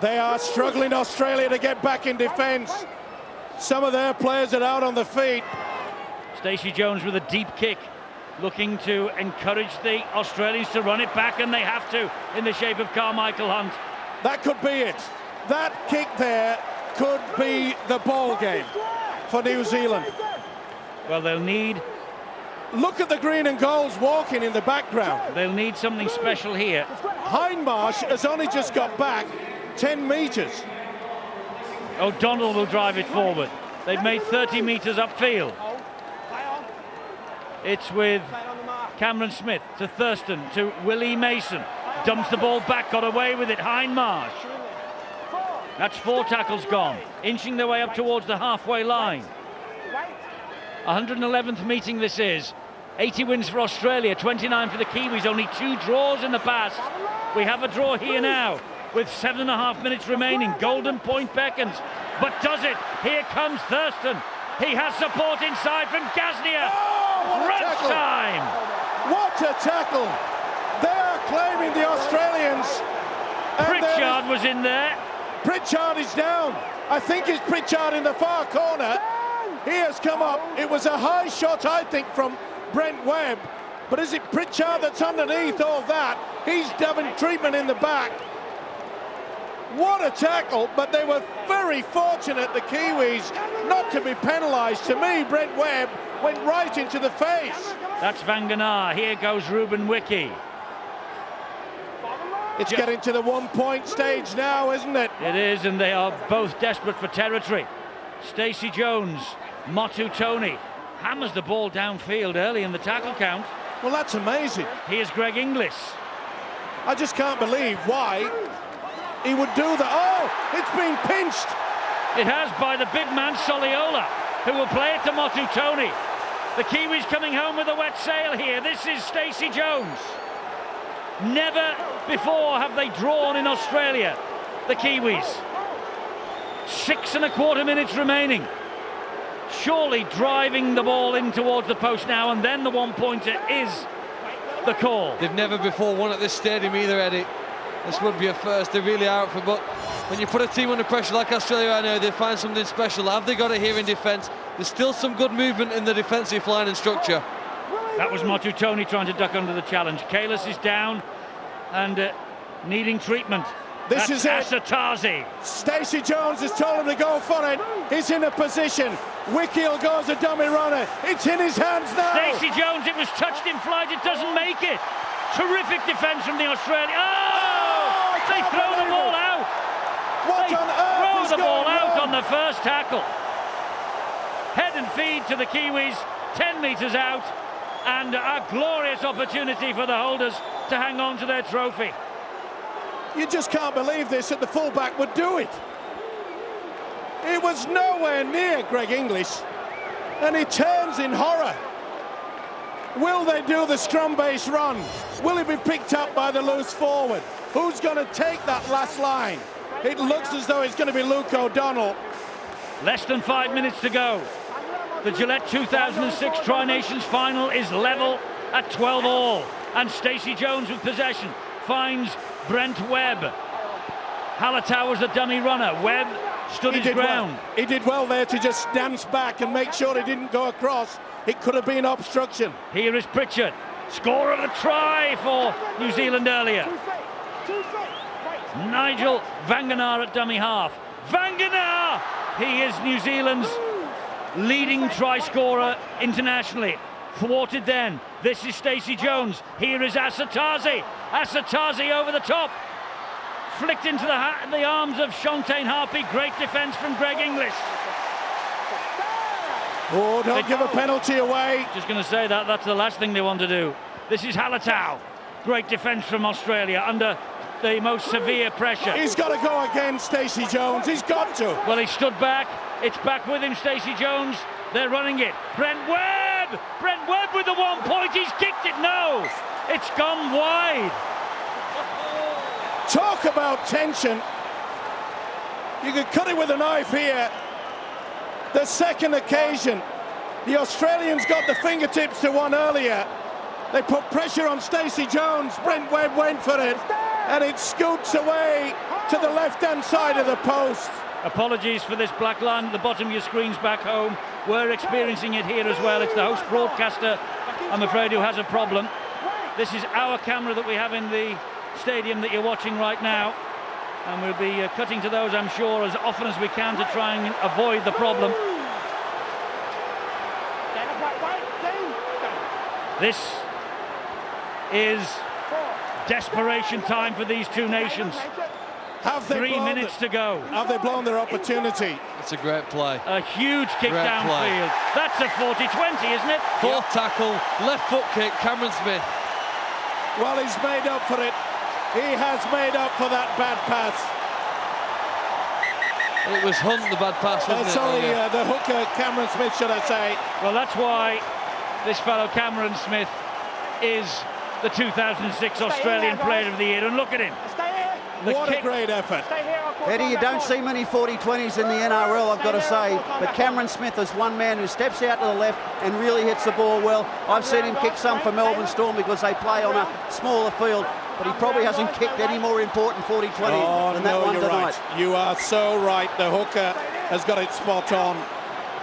They are struggling, Australia, to get back in defence. Some of their players are out on the feet. Stacey Jones with a deep kick, looking to encourage the Australians to run it back, and they have to, in the shape of Carmichael Hunt. That could be it. That kick there could be the ball game for New Zealand. Well, they'll need... Look at the green and golds walking in the background. They'll need something special here. Hindmarsh has only just got back 10 metres. O'Donnell will drive it forward. They've made 30 metres upfield. It's with Cameron Smith to Thurston to Willie Mason. Dumps the ball back, got away with it. Hindmarsh. That's 4 tackles gone. Inching their way up towards the halfway line. 111th meeting this is. 80 wins for Australia, 29 for the Kiwis. Only 2 draws in the past. We have a draw here now with 7.5 minutes remaining. Golden point beckons, but does it? Here comes Thurston. He has support inside from Gasnier. Crunch time! What a tackle! They are claiming the Australians. Pritchard was in there. Pritchard is down. I think it's Pritchard in the far corner. He has come up. It was a high shot, I think, from Brent Webb. But is it Pritchard that's underneath all that? He's having treatment in the back. What a tackle, but they were very fortunate, the Kiwis, not to be penalised. To me, Brent Webb went right into the face. That's Vanganar. Here goes Ruben Wiki. It's getting to the 1-point stage now, isn't it? It is, and they are both desperate for territory. Stacey Jones, Motu Tony, hammers the ball downfield early in the tackle count. Well, that's amazing. Here's Greg Inglis. I just can't believe why he would do that. Oh, it's been pinched. It has, by the big man Soliola, who will play it to Motu Tony. The Kiwis coming home with a wet sail here. This is Stacey Jones. Never before have they drawn in Australia, the Kiwis. 6.25 minutes remaining. Surely driving the ball in towards the post now, and then the 1-pointer is the call. They've never before won at this stadium either, Eddie. This would be a first. They really are up for, but when you put a team under pressure like Australia right now, they find something special. Have they got it here in defence? There's still some good movement in the defensive line and structure. That was Motu Tony trying to duck under the challenge. Kalis is down and needing treatment. This is it. Asatazi. Stacey Jones has told him to go for it. He's in a position. Wiki will go as a dummy runner. It's in his hands now. Stacey Jones, it was touched in flight. It doesn't make it. Terrific defence from the Australians. Oh! They throw the ball out. What on earth is throw the ball going out on? on the first tackle. Head and feed to the Kiwis. 10 metres out. And a glorious opportunity for the holders to hang on to their trophy. You just can't believe this, that the fullback would do it. It was nowhere near Greg Inglis, and he turns in horror. Will they do the scrum base run? Will he be picked up by the loose forward? Who's going to take that last line? It looks as though it's going to be Luke O'Donnell. Less than 5 minutes to go. The Gillette 2006 Tri-Nations final is level at 12-all, and Stacey Jones with possession finds Brent Webb. Hallertau was the dummy runner. Webb stood his ground. Well. He did well there to just dance back and make sure he didn't go across. It could have been obstruction. Here is Pritchard, scorer of the try for New Zealand earlier. Nigel Vanganar at dummy half. Vanganar! He is New Zealand's leading try scorer internationally. Thwarted then. This is Stacey Jones. Here is Asatazi. Asatazi over the top. Flicked into the arms of Shantae Harpy. Great defence from Greg Inglis. Oh, don't give a penalty away. Just going to say that's the last thing they want to do. This is Halatau. Great defence from Australia under the most severe pressure. He's got to go again, Stacey Jones. He's got to. Well, he stood back. It's back with him, Stacey Jones. They're running it. Brent Webb! Brent Webb with the 1 point. He's kicked it. No! It's gone wide. Talk about tension. You could cut it with a knife here. The second occasion. The Australians got the fingertips to one earlier. They put pressure on Stacey Jones. Brent Webb went for it, and it scoots away to the left-hand side of the post. Apologies for this black line at the bottom of your screens back home. We're experiencing it here as well. It's the host broadcaster, I'm afraid, who has a problem. This is our camera that we have in the stadium that you're watching right now. And we'll be cutting to those, I'm sure, as often as we can to try and avoid the problem. This is desperation time for these two nations. 3 minutes to go. Have they blown their opportunity? It's a great play. A huge kick Great downfield. That's a 40-20, isn't it? Fourth tackle, left foot kick, Cameron Smith. Well, he's made up for it. He has made up for that bad pass. It was Hunt, the bad pass, wasn't it? Sorry, the hooker, Cameron Smith, should I say. Well, that's why this fellow Cameron Smith is the 2006 Australian Player of the Year. And look at him. What a great effort. Eddie, you don't see many 40-20s in the NRL, I've got to say, but Cameron Smith is one man who steps out to the left and really hits the ball well. I've seen him kick some for Melbourne Storm because they play on a smaller field, but he probably hasn't kicked any more important 40-20 than that one tonight. Right. You are so right. The hooker has got it spot on.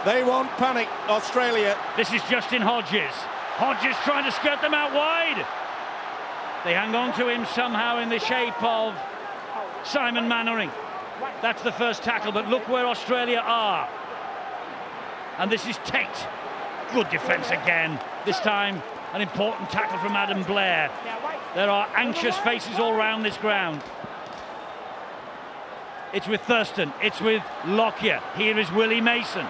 They won't panic, Australia. This is Justin Hodges. Hodges trying to skirt them out wide. They hang on to him somehow in the shape of Simon Mannering. That's the first tackle, but look where Australia are. And this is Tate. Good defence again. This time, an important tackle from Adam Blair. There are anxious faces all around this ground. It's with Thurston. It's with Lockyer. Here is Willie Mason.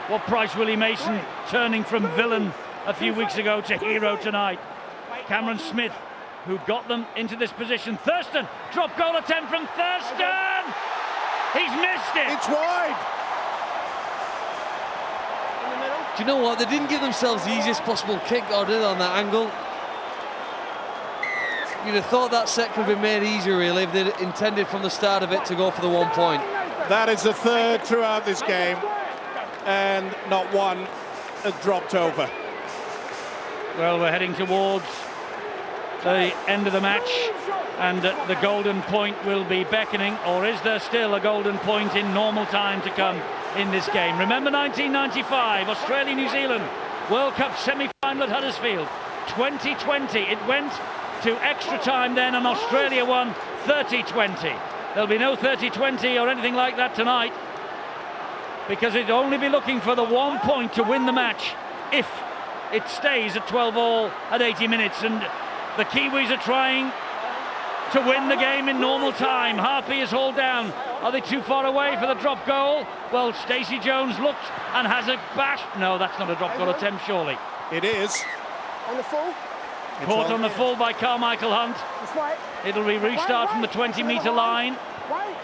What price Willie Mason turning from villain a few weeks ago to hero tonight. Cameron Smith, who got them into this position. Thurston, drop goal attempt from Thurston! He's missed it! It's wide! Do you know what? They didn't give themselves the easiest possible kick, or did they, on that angle? You'd have thought that set could have been made easier, really, if they'd intended from the start of it to go for the 1 point. That is the third throughout this game, and not one has dropped over. Well, we're heading towards the end of the match, and the golden point will be beckoning, or is there still a golden point in normal time to come in this game? Remember 1995, Australia-New Zealand World Cup semi-final at Huddersfield. 2020, it went to extra time then, and Australia won 30-20. There'll be no 30-20 or anything like that tonight, because it'll only be looking for the 1 point to win the match if it stays at 12-all at 80 minutes, and the Kiwis are trying to win the game in normal time. Harpy is hauled down. Are they too far away for the drop goal? Well, Stacey Jones looked and has a bash. No, that's not a drop goal attempt, surely. It is. On the full. Caught on the full by Carmichael Hunt. It'll be restart from the 20-metre line.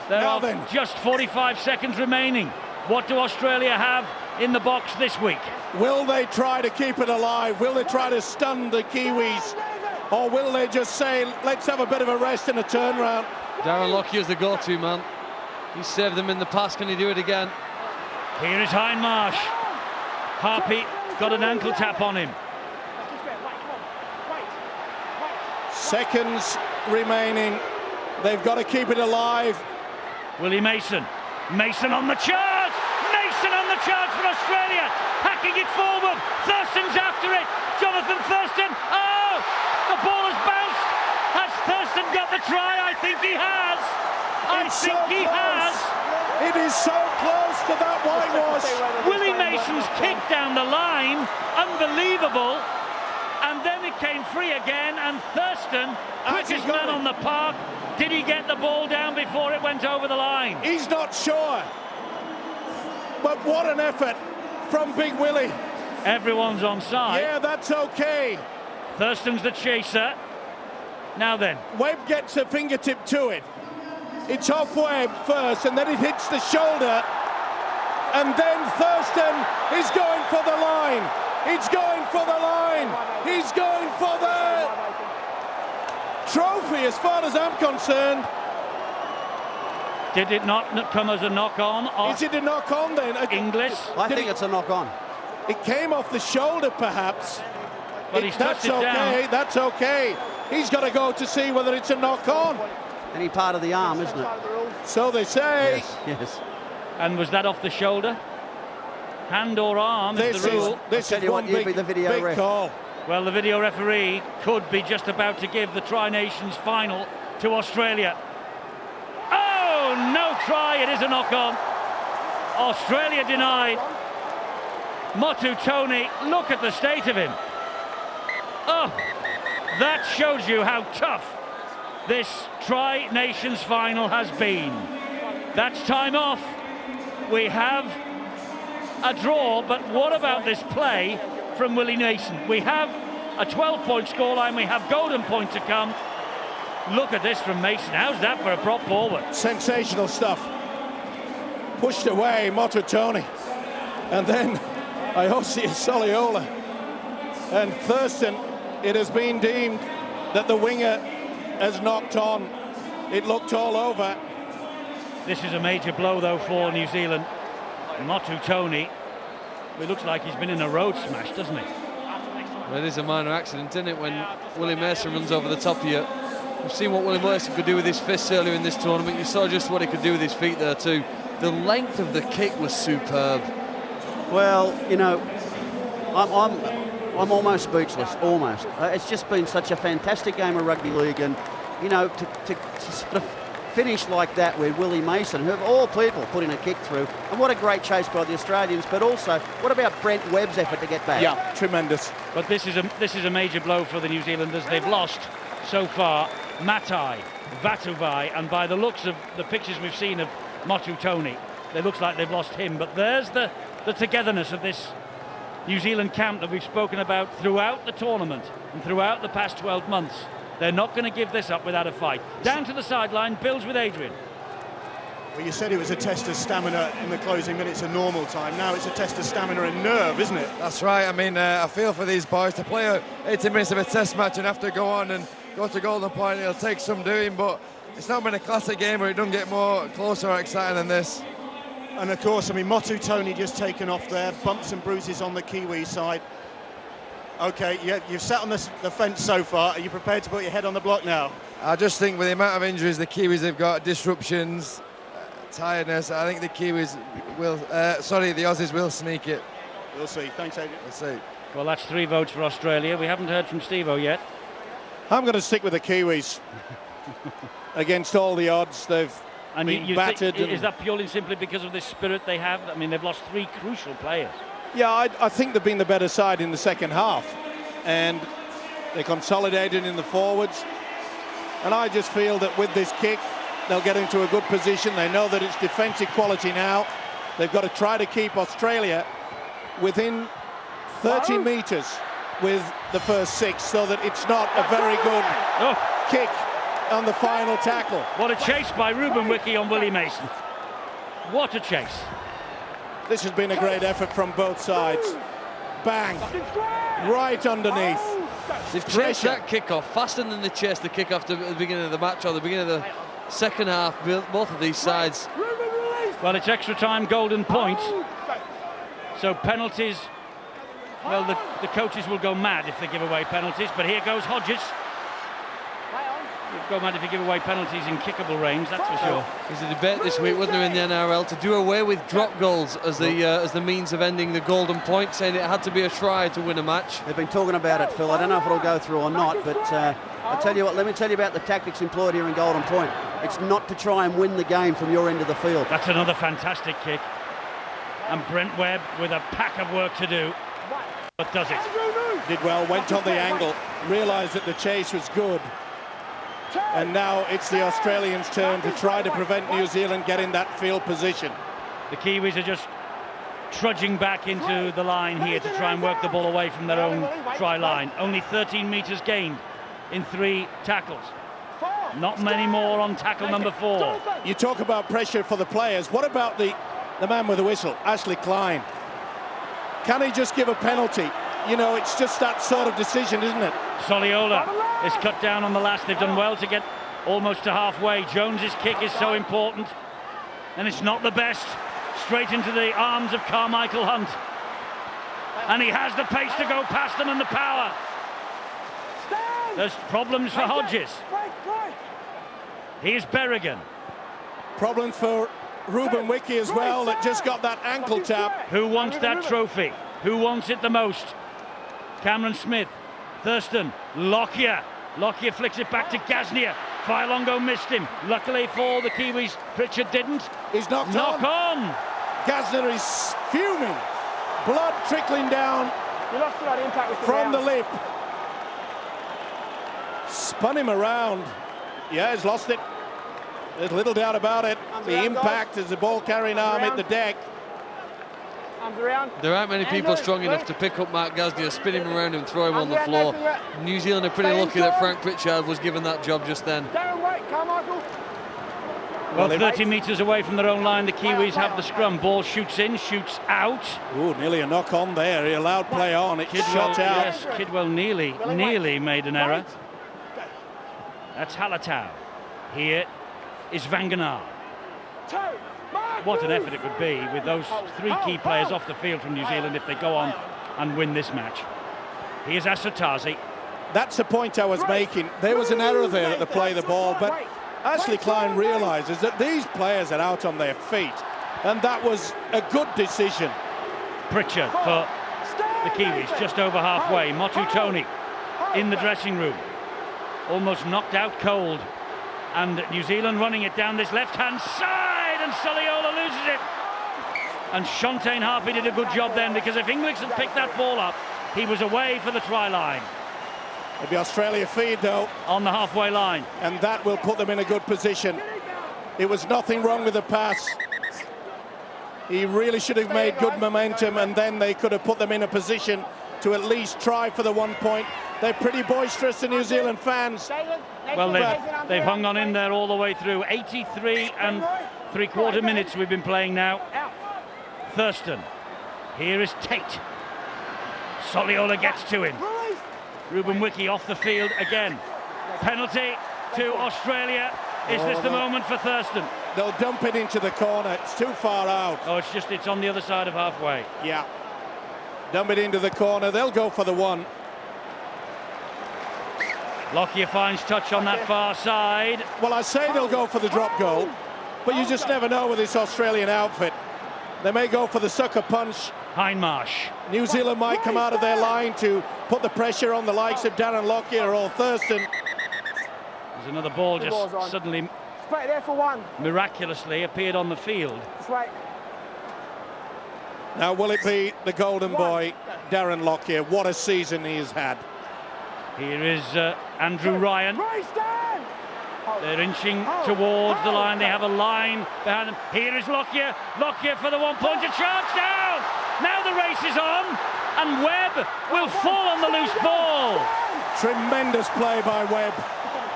There are just 45 seconds remaining. What do Australia have in the box this week? Will they try to keep it alive? Will they try to stun the Kiwis? Or will they just say, let's have a bit of a rest and a turnaround? Darren Lockyer's the go-to man. He saved them in the past. Can he do it again? Here is Hindmarsh. Harpy got an ankle tap on him. Seconds remaining. They've got to keep it alive. Willie Mason. Mason on the charge! Mason on the charge for Australia! Hacking it forward! Thurston's after it! Jonathan Thurston! Oh! The ball has bounced! Has Thurston got the try? I think he has! I think he has! It is so close to that whitewash! Willie Mason Mason's kick down the line, unbelievable. And then it came free again, and Thurston, quickest man on the park, did he get the ball down before it went over the line? He's not sure. But what an effort from Big Willie. Everyone's on side. Yeah, that's okay. Thurston's the chaser. Now then. Webb gets a fingertip to it. It's off Webb first, and then it hits the shoulder. And then Thurston is going for the line. He's going for the line. He's going for the trophy, as far as I'm concerned. Did it not come as a knock-on? Is it a knock-on then? Inglis? I think it's a knock-on. It came off the shoulder, perhaps. But he's touched it down. That's okay. He's got to go to see whether it's a knock-on. Any part of the arm, isn't it? So they say. Yes. And was that off the shoulder? Hand or arm is the rule. This is one big call. Well, the video referee could be just about to give the Tri-Nations final to Australia. Oh, no try, it is a knock-on. Australia denied. Motu Tony, look at the state of him. Oh, that shows you how tough this Tri-Nations final has been. That's time off. We have a draw, but what about this play from Willie Mason? We have a 12-point scoreline, we have golden point to come. Look at this from Mason. How's that for a prop forward? Sensational stuff. Pushed away, Motu Tony. And then Aosi Soliola. And Thurston, it has been deemed that the winger has knocked on. It looked all over. This is a major blow, though, for New Zealand. Motu Tony, it looks like he's been in a road smash, doesn't he? Well, it is a minor accident, isn't it, when Willie Mason runs over the top of you. We've seen what Willie Mason could do with his fists earlier in this tournament. You saw just what he could do with his feet there too. The length of the kick was superb. Well, you know, I'm almost speechless, almost. It's just been such a fantastic game of rugby league, and, you know, to sort of finish like that with Willie Mason, who of all people put in a kick through, and what a great chase by the Australians. But also, what about Brent Webb's effort to get back? Yeah, tremendous. But this is a major blow for the New Zealanders. They've lost so far Matai, Vatuvai, and by the looks of the pictures we've seen of Motu Tony, it looks like they've lost him. But there's the togetherness of this New Zealand camp that we've spoken about throughout the tournament and throughout the past 12 months. They're not going to give this up without a fight. Down to the sideline, Bills with Adrian. Well, you said it was a test of stamina in the closing minutes of normal time. Now it's a test of stamina and nerve, isn't it? That's right. I mean, I feel for these boys to play 80 minutes of a test match and have to go on and go to golden point. It'll take some doing, but it's not been a classic game where it doesn't get more closer or exciting than this. And of course, I mean, Motu Tony just taken off there, bumps and bruises on the Kiwi side. Okay, you've sat on the fence so far. Are you prepared to put your head on the block now? I just think with the amount of injuries the Kiwis have got, disruptions, tiredness, I think the Kiwis will, the Aussies will sneak it. We'll see. Thanks, Adrian. We'll see. Well, that's 3 votes for Australia. We haven't heard from Steve-O yet. I'm going to stick with the Kiwis. Against all the odds, they've been battered. Is that purely simply because of the spirit they have? I mean, they've lost 3 crucial players. Yeah, I think they've been the better side in the second half, and they consolidated in the forwards. And I just feel that with this kick, they'll get into a good position. They know that it's defensive quality now. They've got to try to keep Australia within 30 metres with the first 6, so that it's not a very good kick on the final tackle. What a chase by Ruben Wiki on Willie Mason. What a chase. This has been a great effort from both sides. Bang, right underneath. They've chased that kickoff faster than they chased the kickoff at the beginning of the match or the beginning of the second half, both of these sides. Well, it's extra time, golden point. So penalties, well, the coaches will go mad if they give away penalties, but here goes Hodges. You'd go mad if you give away penalties in kickable range, that's for sure. There's a debate this week, wasn't there, in the NRL, to do away with drop goals as the means of ending the golden point, saying it had to be a try to win a match. They've been talking about it, Phil. I don't know if it'll go through or not, but I'll tell you what, let me tell you about the tactics employed here in golden point. It's not to try and win the game from your end of the field. That's another fantastic kick. And Brent Webb with a pack of work to do, but does it. Did well, went on the angle, realised that the chase was good. And now it's the Australians' turn to try to prevent New Zealand getting that field position. The Kiwis are just trudging back into the line here to try and work the ball away from their own try line. Only 13 metres gained in 3 tackles. Not many more on tackle number 4. You talk about pressure for the players. What about the man with the whistle, Ashley Klein? Can he just give a penalty? You know, it's just that sort of decision, isn't it? Soliola is cut down on the last. They've done well to get almost to halfway. Jones's kick is so important, and it's not the best. Straight into the arms of Carmichael Hunt, and he has the pace to go past them and the power. There's problems for Hodges. Here's Berrigan. Problems for Ruben Wiki as well, that just got that ankle tap. Who wants that trophy? Who wants it the most? Cameron Smith, Thurston, Lockyer. Lockyer flicks it back to Gasnier. Failongo missed him. Luckily for the Kiwis, Pritchard didn't. He's knocked on. Gasnier is fuming. Blood trickling down from the lip. Spun him around. Yeah, he's lost it. There's little doubt about it. The impact as the ball carrying arm hit the deck. There aren't many people strong enough to pick up Mark Gasnier, spin him around and throw him on the floor. New Zealand are pretty lucky that Frank Pritchard was given that job just then. Well, 30 metres away from their own line, the Kiwis have the scrum. Ball shoots in, shoots out. Oh, nearly a knock on there. He allowed play on. It shot out. Yes, Kidwell nearly made an error. That's Halatau. Here is Vanganar. What an effort it would be with those 3 key players off the field from New Zealand if they go on and win this match. Here's Asutazi. That's the point I was making. There was an error there at the play of the ball, but Ashley Klein realises that these players are out on their feet, and that was a good decision. Pritchard for the Kiwis, just over halfway. Motu Tony in the dressing room, almost knocked out cold. And New Zealand running it down this left-hand side, and Soliola loses it. And Shontaine Harpy did a good job then, because if English had picked that ball up, he was away for the try line. It'll be Australia feed though. On the halfway line. And that will put them in a good position. It was nothing wrong with the pass. He really should have made good momentum, and then they could have put them in a position to at least try for the 1 point. They're pretty boisterous, the New Zealand fans. Well, they've hung on in there all the way through. 83 and 3/4 minutes we've been playing now. Thurston. Here is Tate. Soliola gets to him. Ruben Wiki off the field again. Penalty to Australia. Is this the moment for Thurston? They'll dump it into the corner. It's too far out. Oh, it's on the other side of halfway. Yeah. Dump it into the corner. They'll go for the 1. Lockyer finds touch on that far side. Well, I say they'll go for the drop goal, but you just never know with this Australian outfit. They may go for the sucker punch. Hindmarsh. New Zealand might come out of their line to put the pressure on the likes of Darren Lockyer or Thurston. There's another ball just suddenly, miraculously appeared on the field. Now, will it be the golden boy, Darren Lockyer? What a season he has had. Here is Andrew Ryan. They're inching towards the line. They have a line behind them. Here is Lockyer. Lockyer for the 1-pointer. Charge down. Now the race is on, and Webb will fall on the loose ball. Tremendous play by Webb.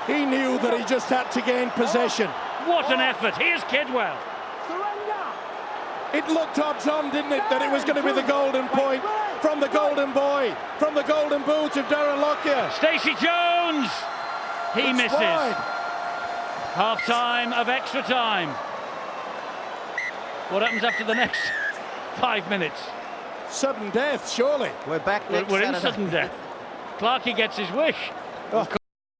He knew that he just had to gain possession. What an effort. Here's Kidwell. It looked odds on, didn't it, that it was going to be the golden point from the golden boy, from the golden boot of Darren Lockyer. Stacey Jones. He misses. Wide. Half time of extra time. What happens after the next 5 minutes? Sudden death, surely. We're back next We're in Saturday. sudden death. Clarkey gets his wish. Oh.